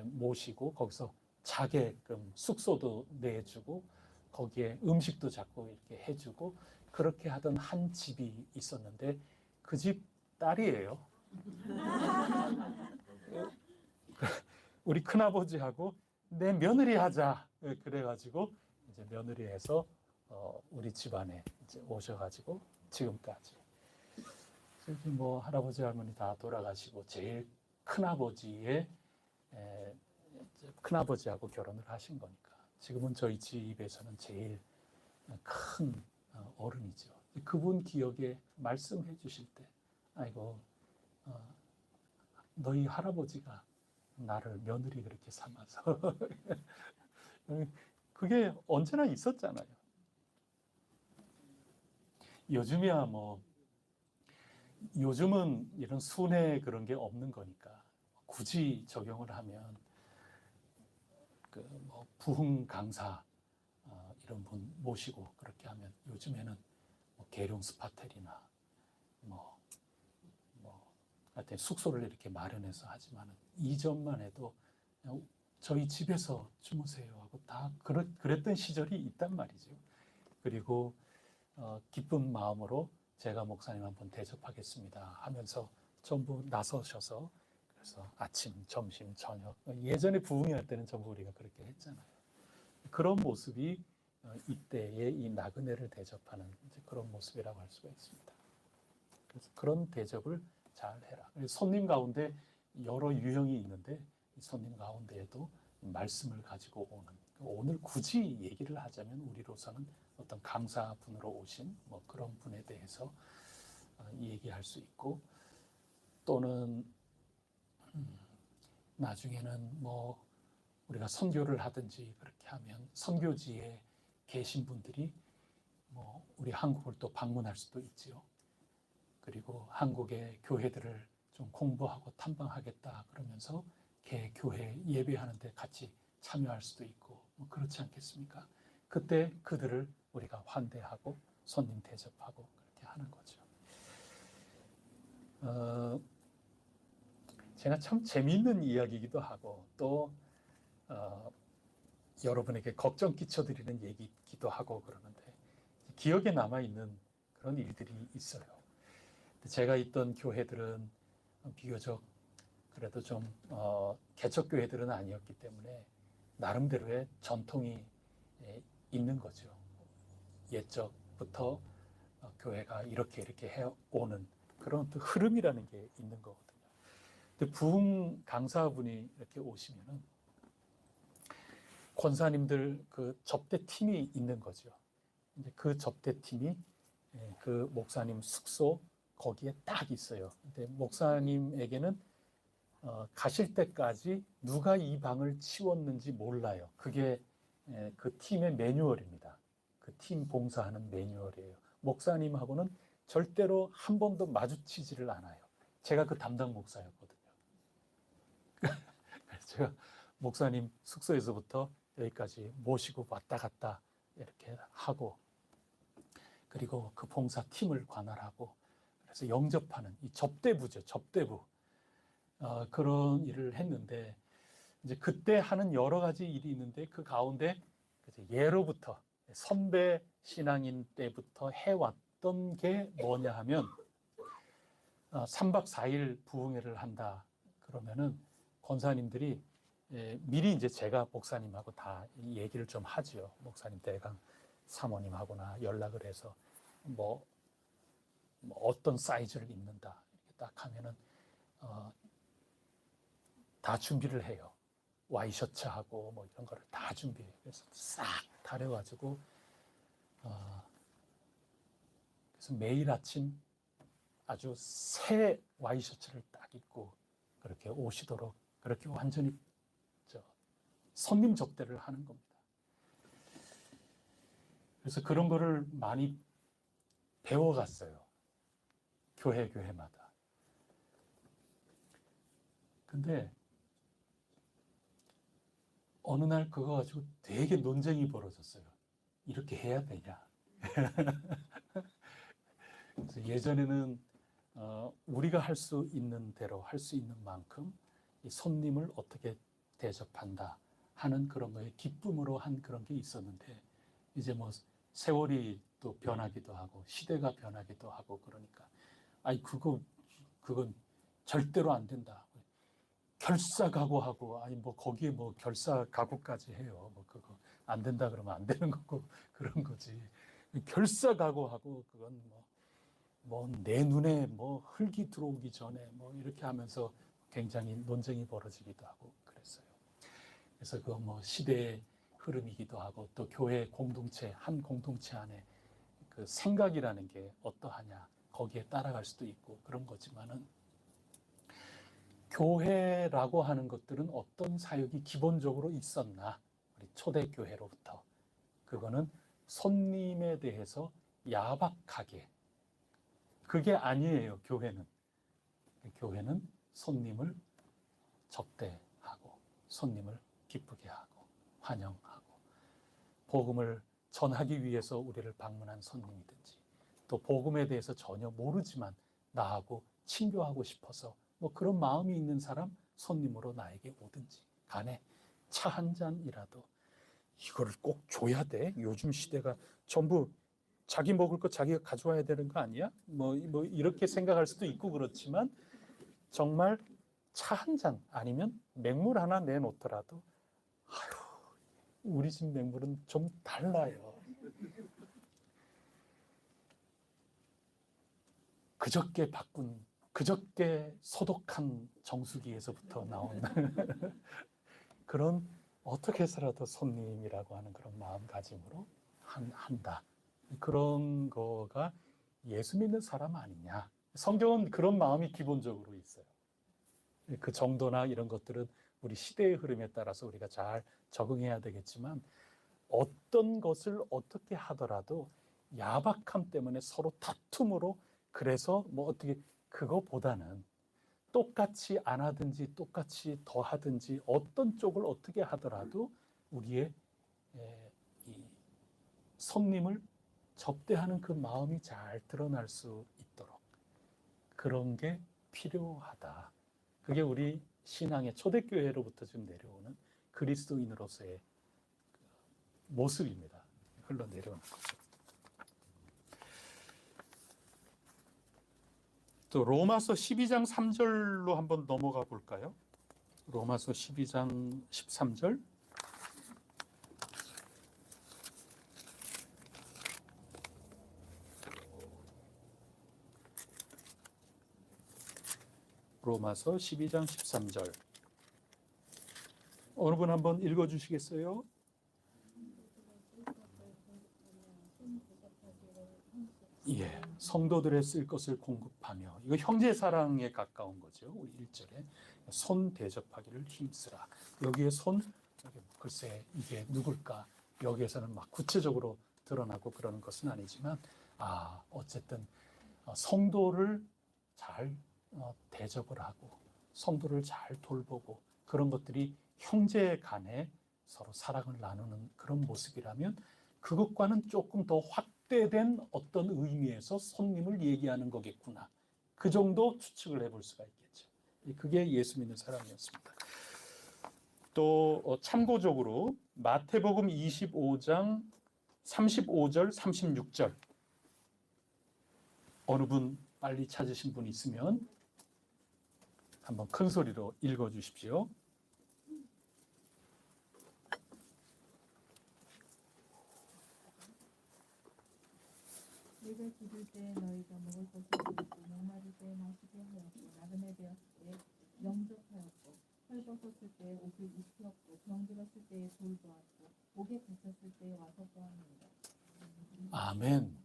모시고 거기서 자게끔 숙소도 내주고 거기에 음식도 자꾸 이렇게 해주고 그렇게 하던 한 집이 있었는데 그 집 딸이에요. 우리 큰아버지하고 내 며느리 하자. 그래가지고 이제 며느리 해서 우리 집안에 이제 오셔가지고 지금까지. 뭐 할아버지 할머니 다 돌아가시고 제일 큰아버지의 큰아버지하고 결혼을 하신 거니까 지금은 저희 집에서는 제일 큰 어른이죠. 그분 기억에 말씀해 주실 때 아이고 너희 할아버지가 나를 며느리 그렇게 삼아서 그게 언제나 있었잖아요. 요즘이야 뭐 요즘은 이런 순회 그런 게 없는 거니까 굳이 적용을 하면 그 뭐 부흥 강사 이런 분 모시고 그렇게 하면 요즘에는 뭐 계룡 스파텔이나 뭐 하여튼 숙소를 이렇게 마련해서 하지만은 이전만 해도 저희 집에서 주무세요 하고 다 그랬던 시절이 있단 말이죠. 그리고 기쁜 마음으로 제가 목사님 한번 대접하겠습니다 하면서 전부 나서셔서 그래서 아침, 점심, 저녁 예전에 부흥회 할 때는 전부 우리가 그렇게 했잖아요. 그런 모습이 이때의 이 나그네를 대접하는 그런 모습이라고 할 수가 있습니다. 그래서 그런 대접을 잘 해라. 손님 가운데 여러 유형이 있는데 손님 가운데에도 말씀을 가지고 오는 오늘 굳이 얘기를 하자면 우리로서는 어떤 강사분으로 오신 뭐 그런 분에 대해서 얘기할 수 있고 또는 나중에는 뭐 우리가 선교를 하든지 그렇게 하면 선교지에 계신 분들이 뭐 우리 한국을 또 방문할 수도 있지요. 그리고 한국의 교회들을 좀 공부하고 탐방하겠다 그러면서 교회 예배하는데 같이 참여할 수도 있고 뭐 그렇지 않겠습니까? 그때 그들을 우리가 환대하고 손님 대접하고 그렇게 하는 거죠. 제가 참 재미있는 이야기이기도 하고 또 여러분에게 걱정 끼쳐드리는 얘기이기도 하고 그러는데 기억에 남아있는 그런 일들이 있어요. 제가 있던 교회들은 비교적 그래도 좀 개척교회들은 아니었기 때문에 나름대로의 전통이 있는 거죠. 옛적부터 교회가 이렇게 해오는 그런 또 흐름이라는 게 있는 거거든요. 근데 부흥 강사분이 이렇게 오시면은 권사님들 그 접대팀이 있는 거죠. 이제 그 접대팀이 그 목사님 숙소 거기에 딱 있어요. 근데 목사님에게는 가실 때까지 누가 이 방을 치웠는지 몰라요. 그게 그 팀의 매뉴얼입니다. 그 팀 봉사하는 매뉴얼이에요. 목사님하고는 절대로 한 번도 마주치지를 않아요. 제가 그 담당 목사였거든요. 그래서 제가 목사님 숙소에서부터 여기까지 모시고 왔다 갔다 이렇게 하고 그리고 그 봉사팀을 관할하고 그래서 영접하는 이 접대부죠. 접대부. 그런 일을 했는데 이제 그때 하는 여러 가지 일이 있는데 그 가운데 예로부터 선배 신앙인 때부터 해왔던 게 뭐냐 하면 3박 4일 부흥회를 한다 그러면은 권사님들이 미리 이제 제가 목사님하고 다 얘기를 좀 하죠. 목사님 대강 사모님하고나 연락을 해서 뭐 어떤 사이즈를 입는다 이렇게 딱 하면은 다 준비를 해요. 와이셔츠하고 뭐 이런 거를 다 준비해요. 그래서 싹 다려가지고 그래서 매일 아침 아주 새 와이셔츠를 딱 입고 그렇게 오시도록 그렇게 완전히 손님 접대를 하는 겁니다. 그래서 그런 거를 많이 배워갔어요. 교회마다. 근데 어느 날 그거 가지고 되게 논쟁이 벌어졌어요. 이렇게 해야 되냐. 그래서 예전에는 우리가 할 수 있는 대로 할 수 있는 만큼 이 손님을 어떻게 대접한다 하는 그런 거에 기쁨으로 한 그런 게 있었는데, 이제 뭐 세월이 또 변하기도 하고 시대가 변하기도 하고 그러니까 아니 그건 절대로 안 된다. 결사 각오하고, 아니 뭐 거기에 뭐 결사 각오까지 해요. 뭐 그거 안 된다 그러면 안 되는 거고 그런 거지. 결사 각오하고 그건 뭐 내 눈에 뭐 흙이 들어오기 전에 뭐 이렇게 하면서 굉장히 논쟁이 벌어지기도 하고 그랬어요. 그래서 그 뭐 시대의 흐름이기도 하고 또 교회 공동체 한 공동체 안에 그 생각이라는 게 어떠하냐 거기에 따라갈 수도 있고 그런 거지만은, 교회라고 하는 것들은 어떤 사역이 기본적으로 있었나? 우리 초대교회로부터. 그거는 손님에 대해서 야박하게. 그게 아니에요, 교회는. 교회는 손님을 접대하고, 손님을 기쁘게 하고, 환영하고, 복음을 전하기 위해서 우리를 방문한 손님이든지, 또 복음에 대해서 전혀 모르지만 나하고 친교하고 싶어서 뭐 그런 마음이 있는 사람 손님으로 나에게 오든지 간에 차 한 잔이라도 이거를 꼭 줘야 돼? 요즘 시대가 전부 자기 먹을 거 자기가 가져와야 되는 거 아니야? 뭐 이렇게 생각할 수도 있고 그렇지만, 정말 차 한 잔 아니면 맹물 하나 내놓더라도 아유, 우리 집 맹물은 좀 달라요. 그저께 소독한 정수기에서부터 나온 그런, 어떻게 해서라도 손님이라고 하는 그런 마음가짐으로 한다. 그런 거가 예수 믿는 사람 아니냐. 성경은 그런 마음이 기본적으로 있어요. 그 정도나 이런 것들은 우리 시대의 흐름에 따라서 우리가 잘 적응해야 되겠지만, 어떤 것을 어떻게 하더라도 야박함 때문에 서로 다툼으로, 그래서 뭐 어떻게, 그거보다는 똑같이 안 하든지 똑같이 더 하든지 어떤 쪽을 어떻게 하더라도 우리의 이 손님을 접대하는 그 마음이 잘 드러날 수 있도록 그런 게 필요하다. 그게 우리 신앙의 초대교회로부터 좀 내려오는 그리스도인으로서의 모습입니다. 흘러내려오는 거죠. 또 로마서 12장 3절로 한번 넘어가 볼까요? 로마서 12장 13절. 로마서 12장 13절. 어느 분 한번 읽어 주시겠어요? 예, 성도들의 쓸 것을 공급하며, 이거 형제 사랑에 가까운 거죠. 우리 1절에 손 대접하기를 힘쓰라. 여기에 손, 글쎄 이게 누굴까? 여기에서는 막 구체적으로 드러나고 그러는 것은 아니지만, 어쨌든 성도를 잘 대접을 하고 성도를 잘 돌보고 그런 것들이 형제 간에 서로 사랑을 나누는 그런 모습이라면, 그것과는 조금 더 확대된 어떤 의미에서 손님을 얘기하는 거겠구나. 그 정도 추측을 해볼 수가 있겠죠. 그게 예수 믿는 사람이었습니다. 또 참고적으로 마태복음 25장 35절 36절, 어느 분 빨리 찾으신 분 있으면 한번 큰 소리로 읽어 주십시오. 내가 죽을 때 너희가 먹을 것을 주었고, 목마를 때 마시게 하였고, 나그네 되었을 때 영접하였고, 헐벗었을 때 옷을 입혔고, 병들었을 때 돌보았고, 옥에 갇혔을 때 와서 보았느니라. 아멘.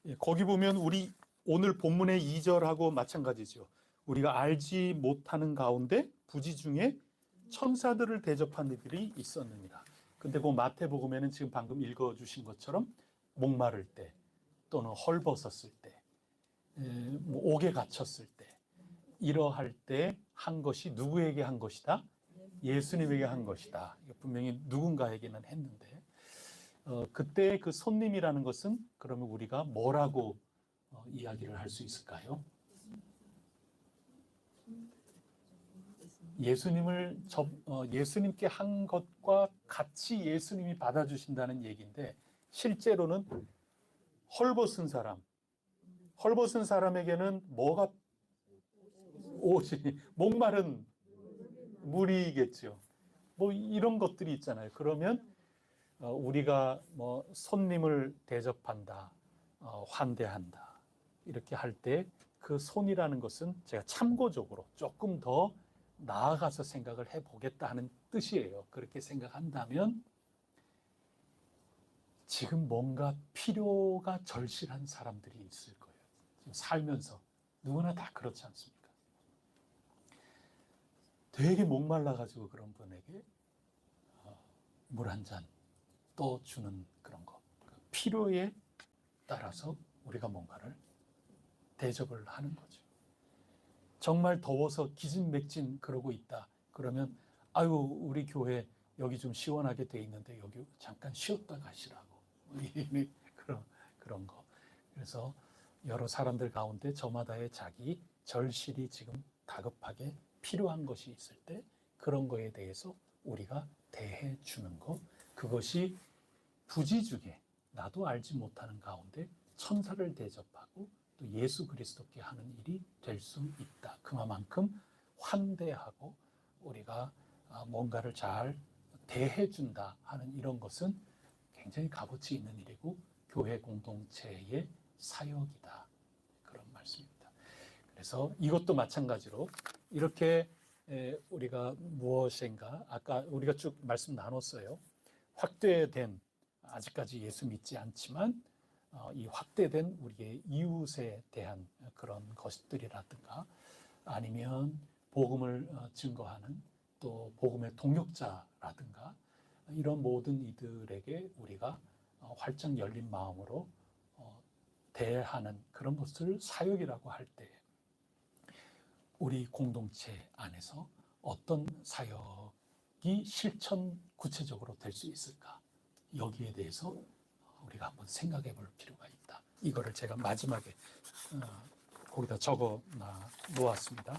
예, 거기 보면 우리 오늘 본문의 2절하고 마찬가지죠. 우리가 알지 못하는 가운데 부지 중에 천사들을 대접한 이들이 있었느니라. 근데 그 마태복음에는 지금 방금 읽어주신 것처럼 목마를 때 또는 헐벗었을 때, 뭐 옥에 갇혔을 때 이러할 때 한 것이 누구에게 한 것이다? 예수님에게 한 것이다. 분명히 누군가에게는 했는데 그때 그 손님이라는 것은 그러면 우리가 뭐라고 이야기를 할 수 있을까요? 예수님께 한 것과 같이 예수님이 받아주신다는 얘기인데 실제로는 헐벗은 사람에게는 뭐가 옷이 목마른 물이겠죠. 뭐 이런 것들이 있잖아요. 그러면 우리가 뭐 손님을 대접한다, 환대한다 이렇게 할 때 그 손이라는 것은 제가 참고적으로 조금 더 나아가서 생각을 해보겠다 하는 뜻이에요. 그렇게 생각한다면 지금 뭔가 필요가 절실한 사람들이 있을 거예요. 지금 살면서 누구나 다 그렇지 않습니까? 되게 목말라가지고 그런 분에게 물 한 잔 떠주는 그런 거. 필요에 따라서 우리가 뭔가를 대접을 하는 거죠. 정말 더워서 기진맥진 그러고 있다. 그러면 아유 우리 교회 여기 좀 시원하게 돼 있는데 여기 잠깐 쉬었다 가시라고. 그런 거. 그래서 여러 사람들 가운데 저마다의 자기 절실히 지금 다급하게 필요한 것이 있을 때 그런 거에 대해서 우리가 대해 주는 것. 그것이 부지 중에 나도 알지 못하는 가운데 천사를 대접하고 또 예수 그리스도께 하는 일이 될 수 있다. 그만큼 환대하고 우리가 뭔가를 잘 대해준다 하는 이런 것은 굉장히 값어치 있는 일이고 교회 공동체의 사역이다. 그런 말씀입니다. 그래서 이것도 마찬가지로 이렇게 우리가 무엇인가 아까 우리가 쭉 말씀 나눴어요. 확대된 아직까지 예수 믿지 않지만 이 확대된 우리의 이웃에 대한 그런 것들이라든가 아니면 복음을 증거하는 또 복음의 동역자라든가 이런 모든 이들에게 우리가 활짝 열린 마음으로 대하는 그런 것을 사역이라고 할 때 우리 공동체 안에서 어떤 사역이 실천 구체적으로 될 수 있을까? 여기에 대해서 우리가 한번 생각해 볼 필요가 있다. 이거를 제가 마지막에 거기다 적어 놓았습니다.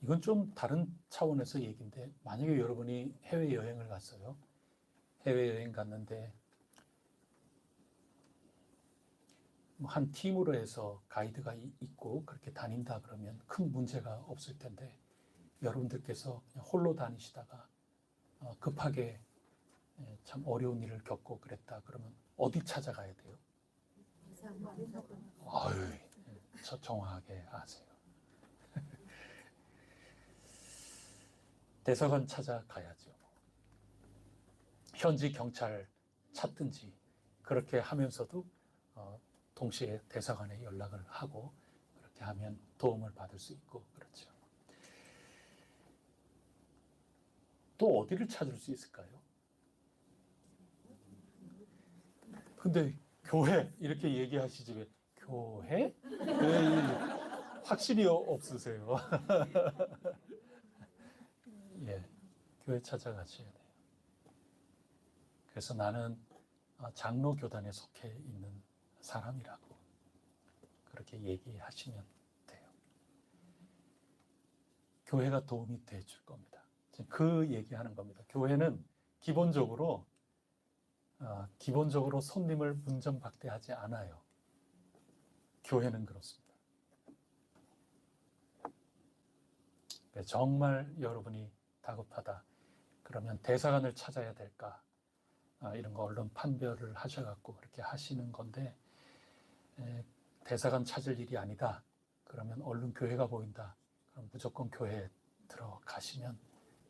이건 좀 다른 차원에서 얘기인데 만약에 여러분이 해외여행을 갔어요. 해외여행 갔는데 한 팀으로 해서 가이드가 있고 그렇게 다닌다 그러면 큰 문제가 없을 텐데 여러분들께서 그냥 홀로 다니시다가 급하게 참 어려운 일을 겪고 그랬다 그러면 어디 찾아가야 돼요? 아유, 정확하게 아세요. 대사관 찾아가야죠. 현지 경찰 찾든지 그렇게 하면서도 동시에 대사관에 연락을 하고 그렇게 하면 도움을 받을 수 있고 그렇죠. 또 어디를 찾을 수 있을까요? 근데 교회 이렇게 얘기하시지 왜 교회? 왜 확신이 없으세요? 예, 교회 찾아가셔야 돼요. 그래서 나는 장로 교단에 속해 있는 사람이라고 그렇게 얘기하시면 돼요. 교회가 도움이 돼 줄 겁니다. 지금 그 얘기하는 겁니다. 교회는 기본적으로 손님을 문전박대하지 않아요. 교회는 그렇습니다. 정말 여러분이 다급하다. 그러면 대사관을 찾아야 될까? 이런 거 얼른 판별을 하셔갖고 그렇게 하시는 건데 대사관 찾을 일이 아니다. 그러면 얼른 교회가 보인다. 그럼 무조건 교회에 들어가시면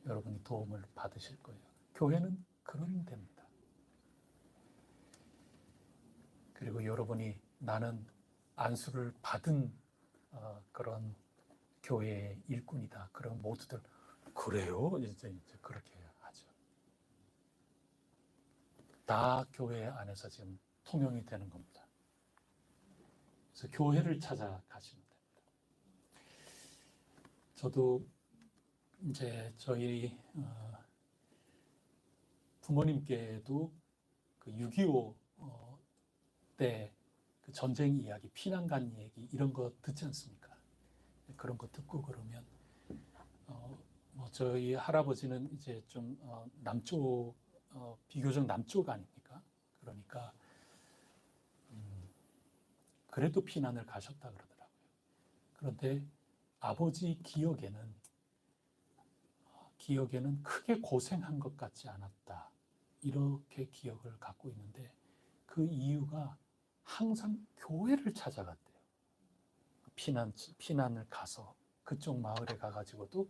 여러분이 도움을 받으실 거예요. 교회는 그런 데입니다. 그리고 여러분이 나는 안수를 받은 그런 교회의 일꾼이다. 그럼 모두들 그래요? 이제 그렇게 하죠. 다 교회 안에서 지금 통용이 되는 겁니다. 그래서 교회를 찾아가시면 됩니다. 저도 이제 저희 부모님께도 그 6.25 때 그 전쟁 이야기, 피난간 얘기 이런 거 듣지 않습니까? 그런 거 듣고 그러면 뭐 저희 할아버지는 이제 좀 남쪽 비교적 남쪽 아닙니까? 그러니까 그래도 피난을 가셨다 그러더라고요. 그런데 아버지 기억에는 크게 고생한 것 같지 않았다. 이렇게 기억을 갖고 있는데 그 이유가 항상 교회를 찾아갔대요. 피난을 가서 그쪽 마을에 가가지고도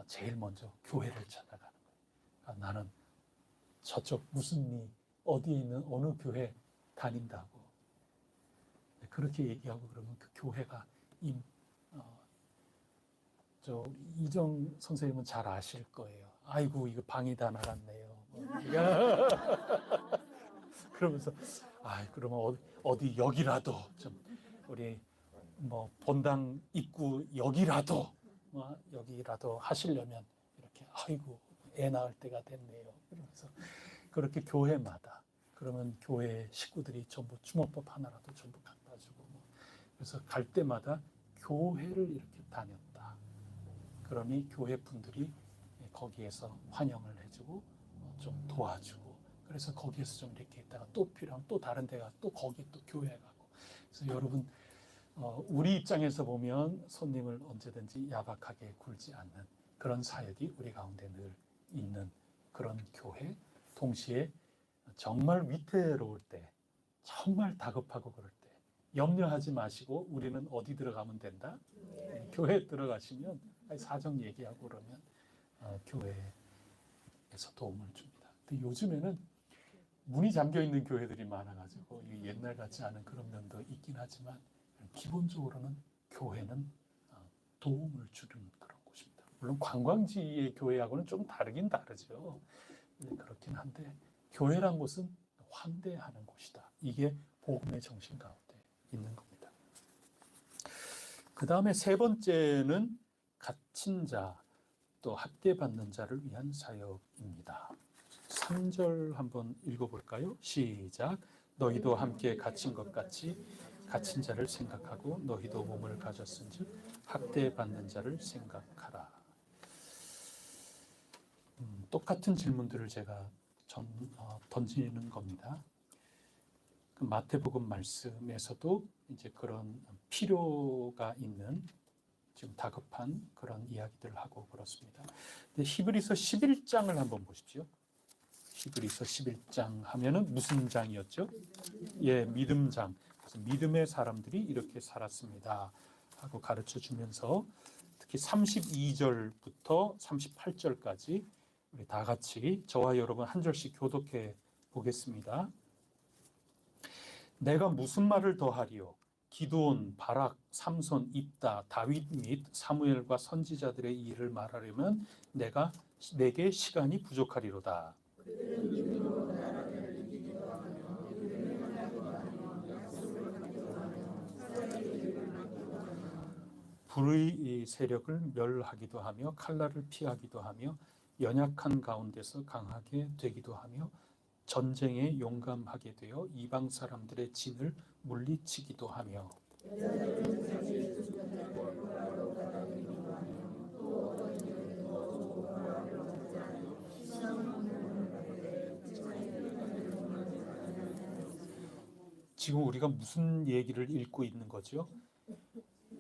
제일 먼저 교회를 찾아가는 거예요. 그러니까 나는 저쪽 무슨 어디에 있는 어느 교회 다닌다고 그렇게 얘기하고 그러면 그 교회가 저 이정 선생님은 잘 아실 거예요. 아이고 이거 방이 다 나갔네요. 그러면서 그러면 어디 여기라도 좀 우리 뭐 본당 입구 여기라도 하시려면 이렇게 아이고 애 낳을 때가 됐네요. 그러면서 그렇게 교회마다 그러면 교회 식구들이 전부 주먹밥 하나라도 전부 갖다 주고 그래서 갈 때마다 교회를 이렇게 다녔다. 그러니 교회 분들이 거기에서 환영을 해주고 좀 도와주고 그래서 거기에서 좀 이렇게 있다가 또 필요하면 또 다른 데가 또 거기 또 교회 가고 그래서 여러분 우리 입장에서 보면 손님을 언제든지 야박하게 굴지 않는 그런 사역이 우리 가운데 늘 있는 그런 교회 동시에 정말 위태로울 때 정말 다급하고 그럴 때 염려하지 마시고 우리는 어디 들어가면 된다? 교회 들어가시면 사정 얘기하고 그러면 교회에서 도움을 줍니다. 근데 요즘에는 문이 잠겨 있는 교회들이 많아가지고 옛날 같지 않은 그런 면도 있긴 하지만 기본적으로는 교회는 도움을 주는 그런 곳입니다. 물론 관광지의 교회하고는 좀 다르긴 다르죠. 그렇긴 한데 교회란 곳은 환대하는 곳이다. 이게 복음의 정신 가운데 있는 겁니다. 그 다음에 세 번째는 갇힌 자, 또 학대받는 자를 위한 사역입니다. 3절 한번 읽어볼까요? 시작. 너희도 함께 갇힌 것 같이 갇힌 자를 생각하고 너희도 몸을 가졌은즉 학대받는 자를 생각하라. 똑같은 질문들을 제가 던지는 겁니다. 그 마태복음 말씀에서도 이제 그런 필요가 있는 지금 다급한 그런 이야기들을 하고 그렇습니다. 근데 히브리서 11장을 한번 보십시오. 히브리서 11장 하면은 무슨 장이었죠? 예, 믿음장. 그래서 믿음의 사람들이 이렇게 살았습니다 하고 가르쳐 주면서 특히 32절부터 38절까지 우리 다 같이 저와 여러분 한 절씩 교독해 보겠습니다. 내가 무슨 말을 더하리요? 기드온, 바락, 삼손, 입다, 다윗 및 사무엘과 선지자들의 일을 말하려면 내게 시간이 부족하리로다. 불의 세력을 멸하기도 하며 칼날을 피하기도 하며 연약한 가운데서 강하게 되기도 하며 전쟁에 용감하게 되어 이방 사람들의 진을 물리치기도 하며 지금 우리가 무슨 얘기를 읽고 있는 거죠?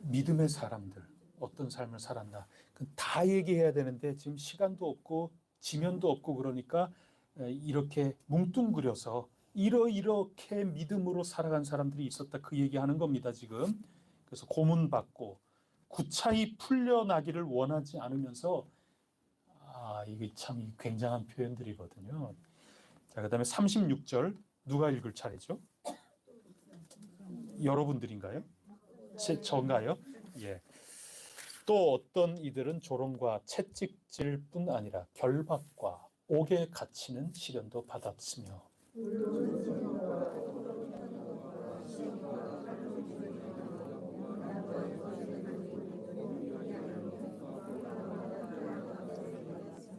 믿음의 사람들 어떤 삶을 살았나 다 얘기해야 되는데 지금 시간도 없고 지면도 없고 그러니까 이렇게 뭉뚱그려서 이렇게 믿음으로 살아간 사람들이 있었다 그 얘기하는 겁니다 지금. 그래서 고문받고 구차히 풀려나기를 원하지 않으면서 이게 참 굉장한 표현들이거든요. 자, 그다음에 36절 누가 읽을 차례죠? 여러분들인가요? 저인가요? 예. 또 어떤 이들은 조롱과 채찍질뿐 아니라 결박과 옥에 갇히는 시련도 받았으며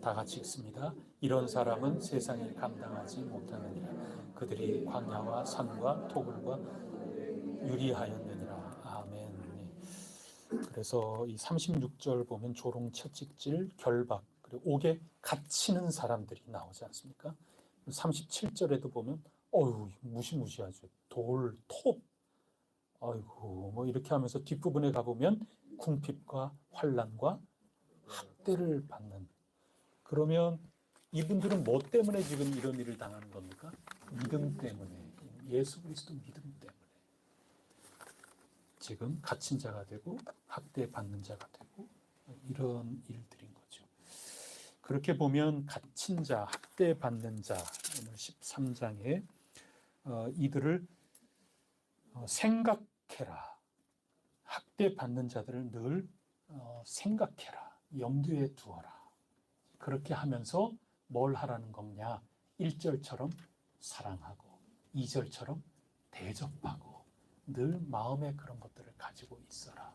다 같이 읽습니다. 이런 사람은 세상이 감당하지 못하느니라. 그들이 광야와 산과 토굴과 유리하였느니라. 아멘. 그래서 이 36절 보면 조롱, 채찍질, 결박, 그리고 옥에 갇히는 사람들이 나오지 않습니까? 37절에도 보면 어휴 무시무시하죠. 돌, 톱, 아이고 뭐 이렇게 하면서 뒷부분에 가보면 궁핍과 환난과 학대를 받는. 그러면 이분들은 뭐 때문에 지금 이런 일을 당하는 겁니까? 믿음 때문에, 예수 그리스도 믿음 때문에 지금 갇힌 자가 되고 학대받는 자가 되고 이런 일들인 거죠. 그렇게 보면 갇힌 자, 학대받는 자, 오늘 13장에 이들을 생각해라. 학대받는 자들을 늘 생각해라. 염두에 두어라. 그렇게 하면서 뭘 하라는 거냐? 1절처럼 사랑하고 2절처럼 대접하고 늘 마음에 그런 것들을 가지고 있어라.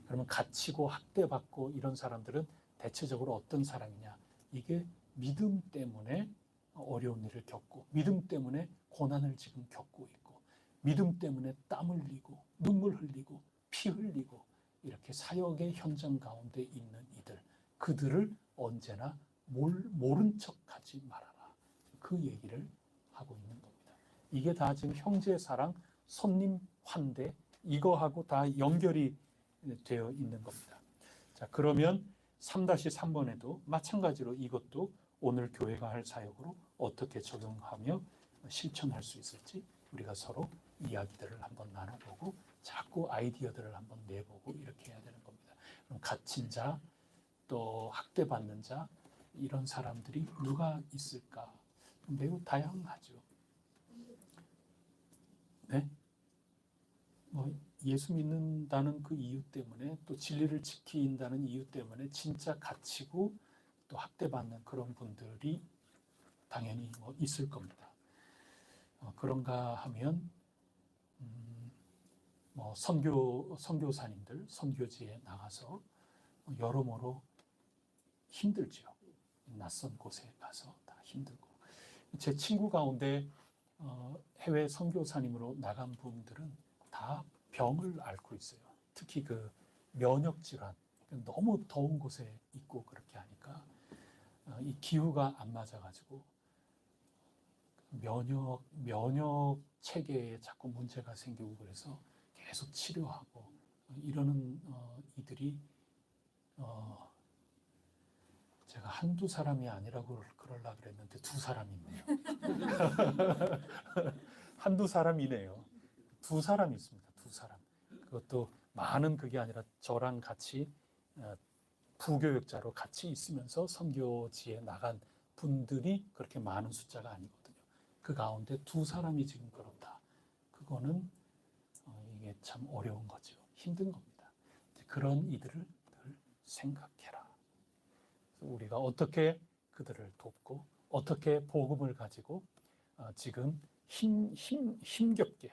그러면 갇히고 학대받고 이런 사람들은 대체적으로 어떤 사람이냐? 이게 믿음 때문에 어려운 일을 겪고 믿음 때문에 고난을 지금 겪고 있고 믿음 때문에 땀 흘리고 눈물 흘리고 피 흘리고 이렇게 사역의 현장 가운데 있는 이들, 그들을 언제나 모른 척하지 말아라. 그 얘기를 하고 있는 겁니다. 이게 다 지금 형제 사랑, 손님 환대 이거하고 다 연결이 되어 있는 겁니다. 자, 그러면 3-3번에도 마찬가지로 이것도 오늘 교회가 할 사역으로 어떻게 적용하며 실천할 수 있을지 우리가 서로 이야기들을 한번 나눠보고 자꾸 아이디어들을 한번 내보고 이렇게 해야 되는 겁니다. 그럼 갇힌 자, 또 학대받는 자, 이런 사람들이 누가 있을까? 매우 다양하죠. 네? 뭐 예수 믿는다는 그 이유 때문에 또 진리를 지킨다는 이유 때문에 진짜 갇히고 또 학대받는 그런 분들이 당연히 뭐 있을 겁니다. 그런가 하면 뭐 선교사님들 선교지에 나가서 여러모로 힘들죠. 낯선 곳에 가서 다 힘들고. 제 친구 가운데 해외 선교사님으로 나간 분들은 다 병을 앓고 있어요. 특히 그 면역 질환, 너무 더운 곳에 있고 그렇게 하니까 이 기후가 안 맞아가지고 면역 체계에 자꾸 문제가 생기고 그래서 계속 치료하고 이러는 이들이 제가 한두 사람이 아니라고 그러려고 그랬는데 두 사람이 있네요. 한두 사람이네요. 두 사람이 있습니다. 두 사람. 그것도 많은 그게 아니라 저랑 같이 부교역자로 같이 있으면서 선교지에 나간 분들이 그렇게 많은 숫자가 아니거든요. 그 가운데 두 사람이 지금 그렇다. 그거는 이게 참 어려운 거죠. 힘든 겁니다. 그런 이들을 늘 생각해라. 우리가 어떻게 그들을 돕고 어떻게 복음을 가지고 지금 힘겹게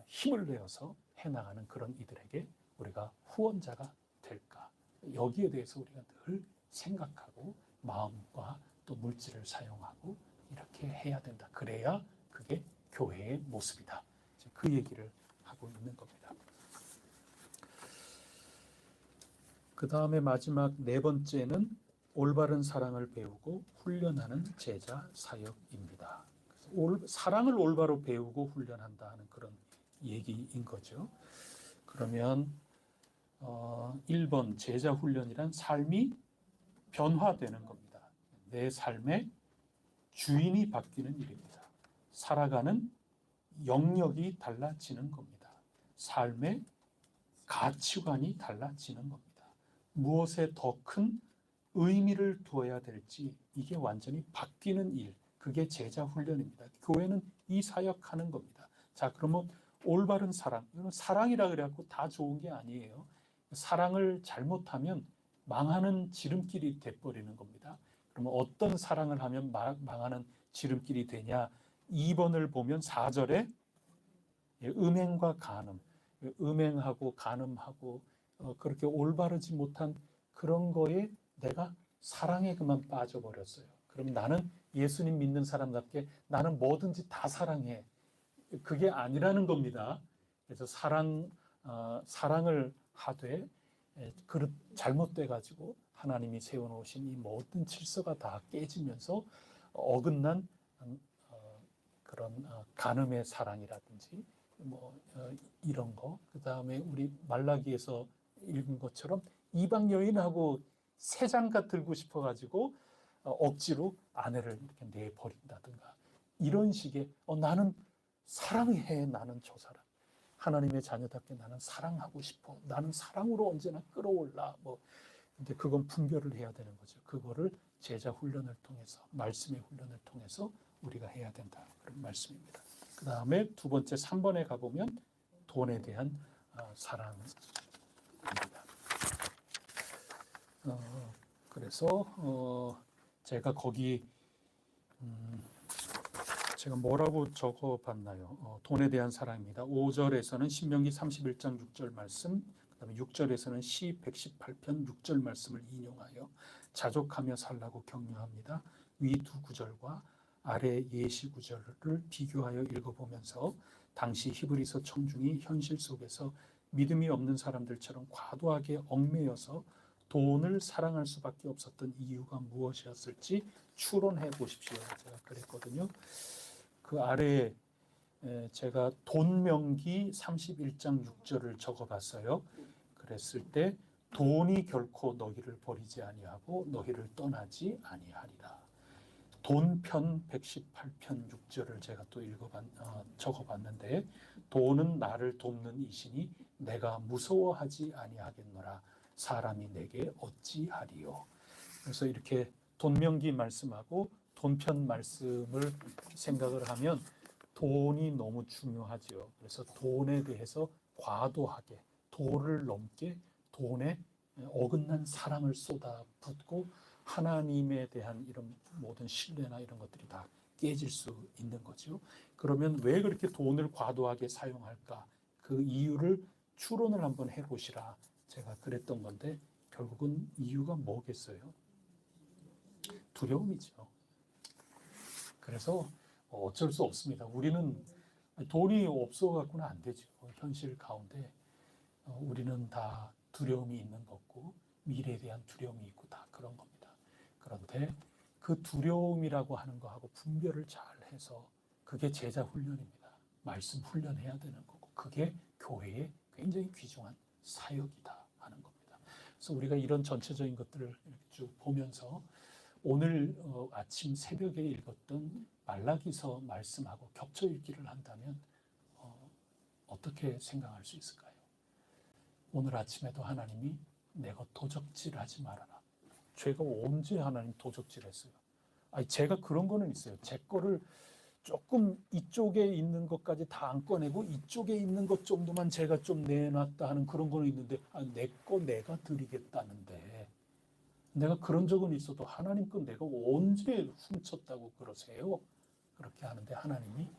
힘을 내어서 해나가는 그런 이들에게 우리가 후원자가 될까? 여기에 대해서 우리가 늘 생각하고 마음과 또 물질을 사용하고 이렇게 해야 된다. 그래야 그게 교회의 모습이다. 그 얘기를 하고 있는 겁니다. 그 다음에 마지막 네 번째는 올바른 사랑을 배우고 훈련하는 제자 사역입니다. 사랑을 올바로 배우고 훈련한다 하는 그런 얘기인 거죠. 그러면 1번 제자 훈련이란 삶이 변화되는 겁니다. 내 삶의 주인이 바뀌는 일입니다. 살아가는 영역이 달라지는 겁니다. 삶의 가치관이 달라지는 겁니다. 무엇에 더 큰 의미를 두어야 될지 이게 완전히 바뀌는 일, 그게 제자 훈련입니다. 교회는 이 사역하는 겁니다. 자, 그러면 올바른 사랑, 이건 사랑이라 그래갖고 다 좋은 게 아니에요. 사랑을 잘못하면 망하는 지름길이 돼버리는 겁니다. 그러면 어떤 사랑을 하면 망하는 지름길이 되냐? 2번을 보면 4절에 음행과 간음, 음행하고 간음하고 그렇게 올바르지 못한 그런 거에 내가 사랑에 그만 빠져버렸어요. 그럼 나는 예수님 믿는 사람답게 나는 뭐든지 다 사랑해. 그게 아니라는 겁니다. 그래서 사랑을 하되 그릇 잘못돼 가지고 하나님이 세워놓으신 이 모든 질서가 다 깨지면서 어긋난 그런 간음의 사랑이라든지 이런 거, 그 다음에 우리 말라기에서 읽은 것처럼 이방 여인하고 새 장갑 들고 싶어가지고 억지로 아내를 이렇게 내버린다든가 이런 식의 나는 사랑해, 나는 저 사람 하나님의 자녀답게 나는 사랑하고 싶어, 나는 사랑으로 언제나 끌어올라 근데 그건 분별을 해야 되는 거죠. 그거를 제자 훈련을 통해서 말씀의 훈련을 통해서 우리가 해야 된다 그런 말씀입니다. 그 다음에 두 번째 3번에 가보면 돈에 대한 사랑입니다. 그래서 제가 거기 제가 뭐라고 적어봤나요? 돈에 대한 사랑입니다. 5절에서는 신명기 31장 6절 말씀, 그 다음에 6절에서는 시 118편 6절 말씀을 인용하여 자족하며 살라고 격려합니다. 위 두 구절과 아래 예시 구절을 비교하여 읽어보면서 당시 히브리서 청중이 현실 속에서 믿음이 없는 사람들처럼 과도하게 얽매여서 돈을 사랑할 수밖에 없었던 이유가 무엇이었을지 추론해 보십시오. 제가 그랬거든요. 그 아래에 제가 돈명기 31장 6절을 적어봤어요. 그랬을 때 돈이 결코 너희를 버리지 아니하고 너희를 떠나지 아니하리라. 돈편 118편 6절을 제가 또 적어봤는데 돈은 나를 돕는 이시니 내가 무서워하지 아니하겠노라. 사람이 내게 어찌하리요. 그래서 이렇게 돈명기 말씀하고 돈편 말씀을 생각을 하면 돈이 너무 중요하죠. 그래서 돈에 대해서 과도하게 도를 넘게 돈에 어긋난 사랑을 쏟아붓고 하나님에 대한 이런 모든 신뢰나 이런 것들이 다 깨질 수 있는 거죠. 그러면 왜 그렇게 돈을 과도하게 사용할까? 그 이유를 추론을 한번 해보시라. 제가 그랬던 건데 결국은 이유가 뭐겠어요? 두려움이죠. 그래서 어쩔 수 없습니다. 우리는 돈이 없어갖고는 안 되죠. 현실 가운데 우리는 다 두려움이 있는 거고 미래에 대한 두려움이 있고 다 그런 겁니다. 그런데 그 두려움이라고 하는 거하고 분별을 잘 해서 그게 제자 훈련입니다. 말씀 훈련해야 되는 거고 그게 교회의 굉장히 귀중한 사역이다 하는 겁니다. 그래서 우리가 이런 전체적인 것들을 이렇게 쭉 보면서 오늘 아침 새벽에 읽었던 말라기서 말씀하고 겹쳐 읽기를 한다면 어떻게 생각할 수 있을까요? 오늘 아침에도 하나님이 내 것 도적질하지 말아라. 제가 언제 하나님 도적질했어요? 아니 제가 그런 거는 있어요. 제 거를 조금 이쪽에 있는 것까지 다 안 꺼내고 이쪽에 있는 것 정도만 제가 좀 내놨다 하는 그런 거는 있는데 내 거 내가 드리겠다는데 내가 그런 적은 있어도 하나님 건 내가 언제 훔쳤다고 그러세요? 그렇게 하는데 하나님이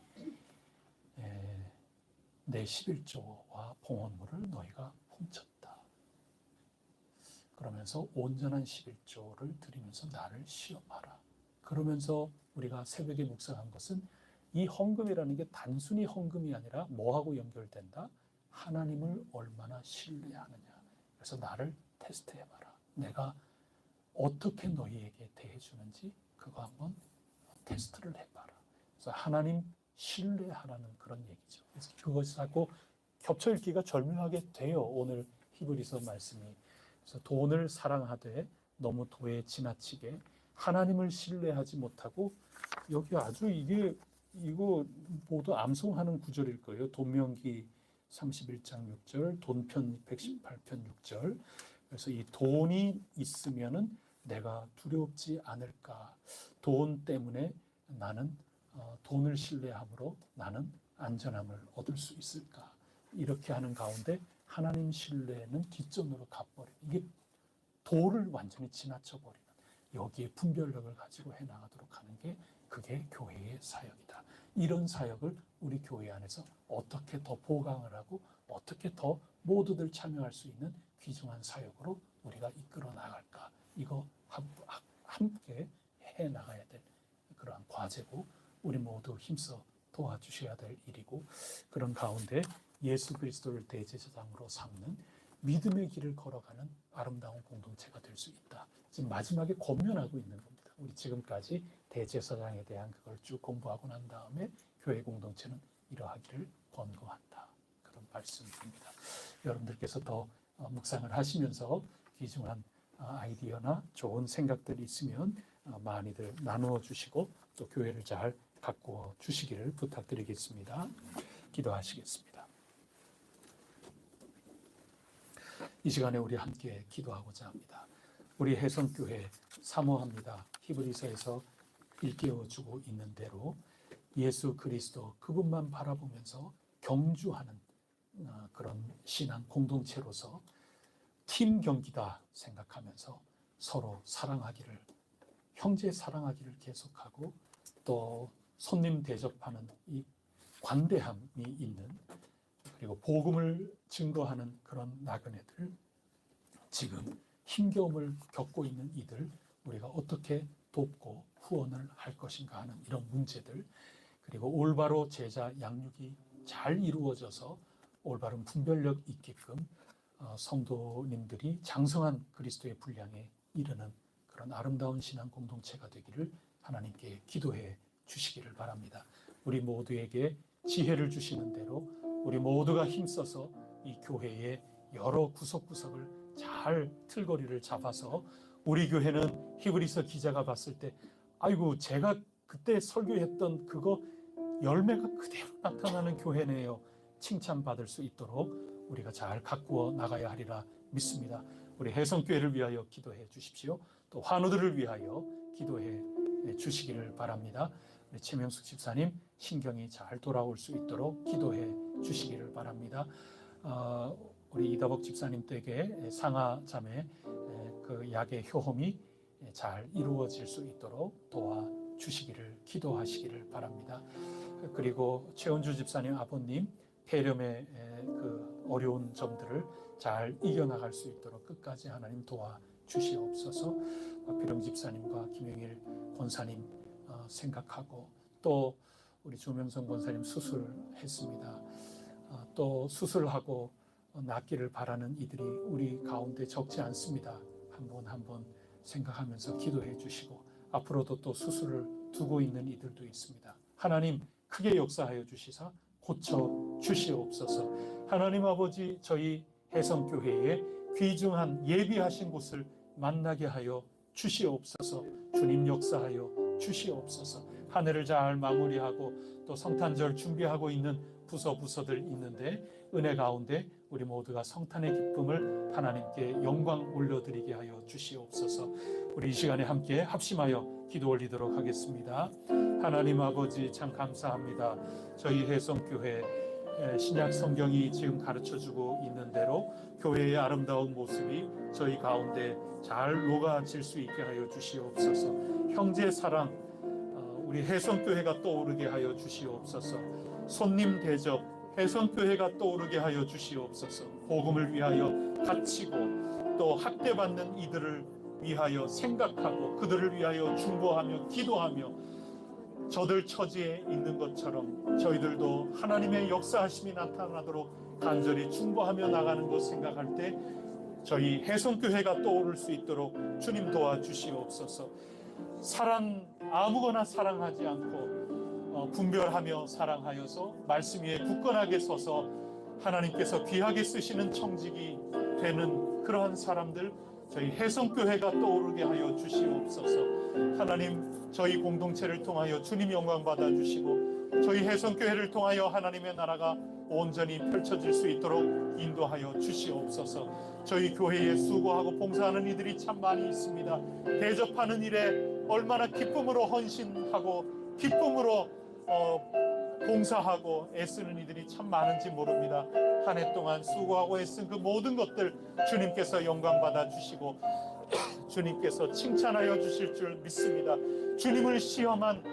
내 11조와 봉헌물을 너희가 훔쳤다. 그러면서 온전한 11조를 드리면서 나를 시험하라. 그러면서 우리가 새벽에 묵상한 것은 이 헌금이라는 게 단순히 헌금이 아니라 뭐하고 연결된다? 하나님을 얼마나 신뢰하느냐. 그래서 나를 테스트해봐라. 내가 어떻게 너희에게 대해주는지 그거 한번 테스트를 해봐라. 그래서 하나님 신뢰하라는 그런 얘기죠. 그래서 그것하고 겹쳐 읽기가 절묘하게 돼요. 오늘 히브리서 말씀이. 그래서 돈을 사랑하되 너무 도에 지나치게 하나님을 신뢰하지 못하고 여기 아주 이거 모두 암송하는 구절일 거예요. 돈명기 31장 6절, 돈편 118편 6절. 그래서 이 돈이 있으면은 내가 두렵지 않을까. 돈 때문에 나는 돈을 신뢰함으로 나는 안전함을 얻을 수 있을까? 이렇게 하는 가운데 하나님 신뢰는 뒷전으로 가버리는, 이게 도를 완전히 지나쳐버리는, 여기에 분별력을 가지고 해나가도록 하는 게 그게 교회의 사역이다. 이런 사역을 우리 교회 안에서 어떻게 더 보강을 하고 어떻게 더 모두들 참여할 수 있는 귀중한 사역으로 우리가 이끌어 나갈까? 이거 함께 해 나가야 될 그러한 과제고, 우리 모두 힘써 도와주셔야 될 일이고, 그런 가운데 예수 그리스도를 대제사장으로 삼는 믿음의 길을 걸어가는 아름다운 공동체가 될 수 있다. 지금 마지막에 권면하고 있는 겁니다. 우리 지금까지 대제사장에 대한 그걸 쭉 공부하고 난 다음에 교회 공동체는 이러하기를 권고한다. 그런 말씀입니다. 여러분들께서 더 묵상을 하시면서 귀중한 아이디어나 좋은 생각들이 있으면 많이들 나누어 주시고 또 교회를 잘 가꾸어 주시기를 부탁드리겠습니다. 기도하시겠습니다. 이 시간에 우리 함께 기도하고자 합니다. 우리 혜성교회 사모합니다. 히브리서에서 일깨워주고 있는 대로 예수 그리스도 그분만 바라보면서 경주하는 그런 신앙 공동체로서 팀 경기다 생각하면서 서로 사랑하기를, 형제 사랑하기를 계속하고 또 손님 대접하는 이 관대함이 있는, 그리고 복음을 증거하는 그런 나그네들, 지금 힘겨움을 겪고 있는 이들 우리가 어떻게 돕고 후원을 할 것인가 하는 이런 문제들, 그리고 올바로 제자 양육이 잘 이루어져서 올바른 분별력 있게끔 성도님들이 장성한 그리스도의 분량에 이르는 그런 아름다운 신앙 공동체가 되기를 하나님께 기도해 주시기를 바랍니다. 우리 모두에게 지혜를 주시는 대로 우리 모두가 힘써서 이 교회의 여러 구석구석을 잘 틀거리를 잡아서, 우리 교회는 히브리서 기자가 봤을 때 아이고 제가 그때 설교했던 그거 열매가 그대로 나타나는 교회네요, 칭찬받을 수 있도록 우리가 잘 가꾸어 나가야 하리라 믿습니다. 우리 혜성교회를 위하여 기도해 주십시오. 또 환우들을 위하여 기도해 주시기를 바랍니다. 우리 최명숙 집사님 신경이 잘 돌아올 수 있도록 기도해 주시기를 바랍니다. 우리 이다복 집사님 댁에 상하자매 그 약의 효험이 잘 이루어질 수 있도록 도와주시기를 기도하시기를 바랍니다. 그리고 최원주 집사님 아버님 폐렴의 그 어려운 점들을 잘 이겨나갈 수 있도록 끝까지 하나님 도와주시옵소서. 박필영 집사님과 김영일 권사님 생각하고, 또 우리 조명성 권사님 수술했습니다. 또 수술하고 낫기를 바라는 이들이 우리 가운데 적지 않습니다. 한 번 한 번 생각하면서 기도해 주시고, 앞으로도 또 수술을 두고 있는 이들도 있습니다. 하나님 크게 역사하여 주시사 고쳐 주시옵소서. 하나님 아버지, 저희 혜성교회에 귀중한 예비하신 곳을 만나게 하여 주시옵소서. 주님 역사하여 주시옵소서. 한 해를 잘 마무리하고 또 성탄절 준비하고 있는 부서들 있는데, 은혜 가운데 우리 모두가 성탄의 기쁨을 하나님께 영광 올려드리게 하여 주시옵소서. 우리 이 시간에 함께 합심하여 기도 올리도록 하겠습니다. 하나님 아버지, 참 감사합니다. 저희 혜성교회 신약 성경이 지금 가르쳐주고 있는 대로 교회의 아름다운 모습이 저희 가운데 잘 녹아질 수 있게 하여 주시옵소서. 형제 사랑, 우리 혜성교회가 떠오르게 하여 주시옵소서. 손님 대접, 혜성교회가 떠오르게 하여 주시옵소서. 복음을 위하여 갇히고 또 학대받는 이들을 위하여 생각하고 그들을 위하여 중보하며 기도하며, 저들 처지에 있는 것처럼 저희들도 하나님의 역사하심이 나타나도록 간절히 중보하며 나가는 것 생각할 때 저희 혜성교회가 떠오를 수 있도록 주님 도와주시옵소서. 사랑, 아무거나 사랑하지 않고 분별하며 사랑하여서 말씀 위에 굳건하게 서서 하나님께서 귀하게 쓰시는 청직이 되는 그러한 사람들, 저희 혜성교회가 떠오르게 하여 주시옵소서. 하나님, 저희 공동체를 통하여 주님 영광 받아주시고 저희 혜성교회를 통하여 하나님의 나라가 온전히 펼쳐질 수 있도록 인도하여 주시옵소서. 저희 교회에 수고하고 봉사하는 이들이 참 많이 있습니다. 대접하는 일에 얼마나 기쁨으로 헌신하고 기쁨으로 봉사하고 애쓰는 이들이 참 많은지 모릅니다. 한 해 동안 수고하고 애쓴 그 모든 것들 주님께서 영광 받아 주시고 주님께서 칭찬하여 주실 줄 믿습니다. 주님을 시험한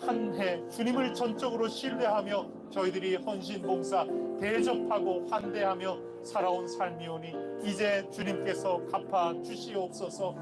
한 해, 주님을 전적으로 신뢰하며 저희들이 헌신 봉사 대접하고 환대하며 살아온 삶이오니 이제 주님께서 갚아 주시옵소서.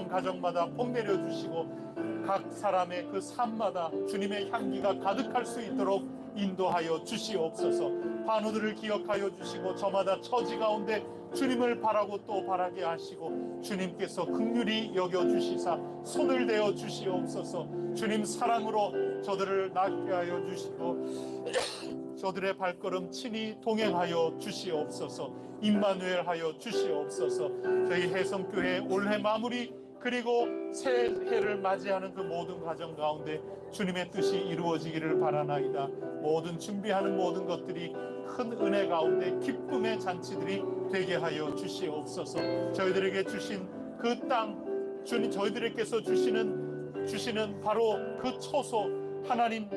가정마다 복 내려 주시고 각 사람의 그 삶마다 주님의 향기가 가득할 수 있도록 인도하여 주시옵소서. 환우들을 기억하여 주시고 저마다 처지 가운데 주님을 바라고 또 바라게 하시고 주님께서 긍휼히 여겨 주시사 손을 대어 주시옵소서. 주님 사랑으로 저들을 낫게 하여 주시고 저들의 발걸음 친히 동행하여 주시옵소서. 임마누엘 하여 주시옵소서. 저희 해성교회 올해 마무리 그리고 새해를 맞이하는 그 모든 과정 가운데 주님의 뜻이 이루어지기를 바라나이다. 모든 준비하는 모든 것들이 큰 은혜 가운데 기쁨의 잔치들이 되게 하여 주시옵소서. 저희들에게 주신 그 땅, 주님 저희들에게서 주시는 바로 그 처소 하나님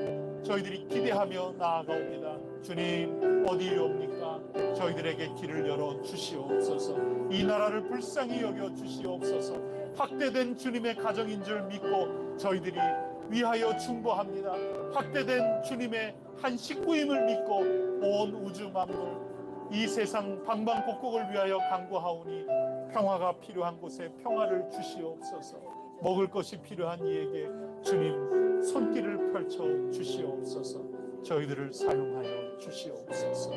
저희들이 기대하며 나아가옵니다. 주님 어디옵니까? 저희들에게 길을 열어 주시옵소서. 이 나라를 불쌍히 여겨 주시옵소서. 확대된 주님의 가정인 줄 믿고 저희들이 위하여 충고합니다. 확대된 주님의 한 식구임을 믿고 온 우주 만물 이 세상 방방곡곡을 위하여 간구하오니 평화가 필요한 곳에 평화를 주시옵소서. 먹을 것이 필요한 이에게 주님 손길을 펼쳐 주시옵소서. 저희들을 사용하여 주시옵소서.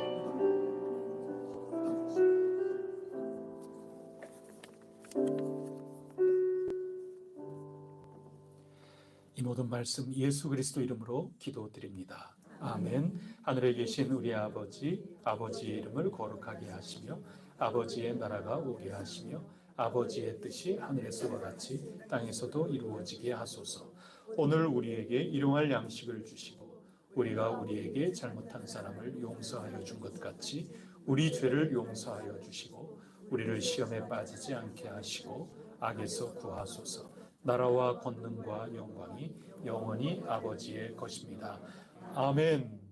이 모든 말씀 예수 그리스도 이름으로 기도드립니다. 아멘. 하늘에 계신 우리 아버지의 이름을 거룩하게 하시며 아버지의 나라가 오게 하시며 아버지의 뜻이 하늘에서와 같이 땅에서도 이루어지게 하소서. 오늘 우리에게 일용할 양식을 주시고 우리가 우리에게 잘못한 사람을 용서하여 준 것 같이 우리 죄를 용서하여 주시고 우리를 시험에 빠지지 않게 하시고 악에서 구하소서. 나라와 권능과 영광이 영원히 아버지의 것입니다. 아멘.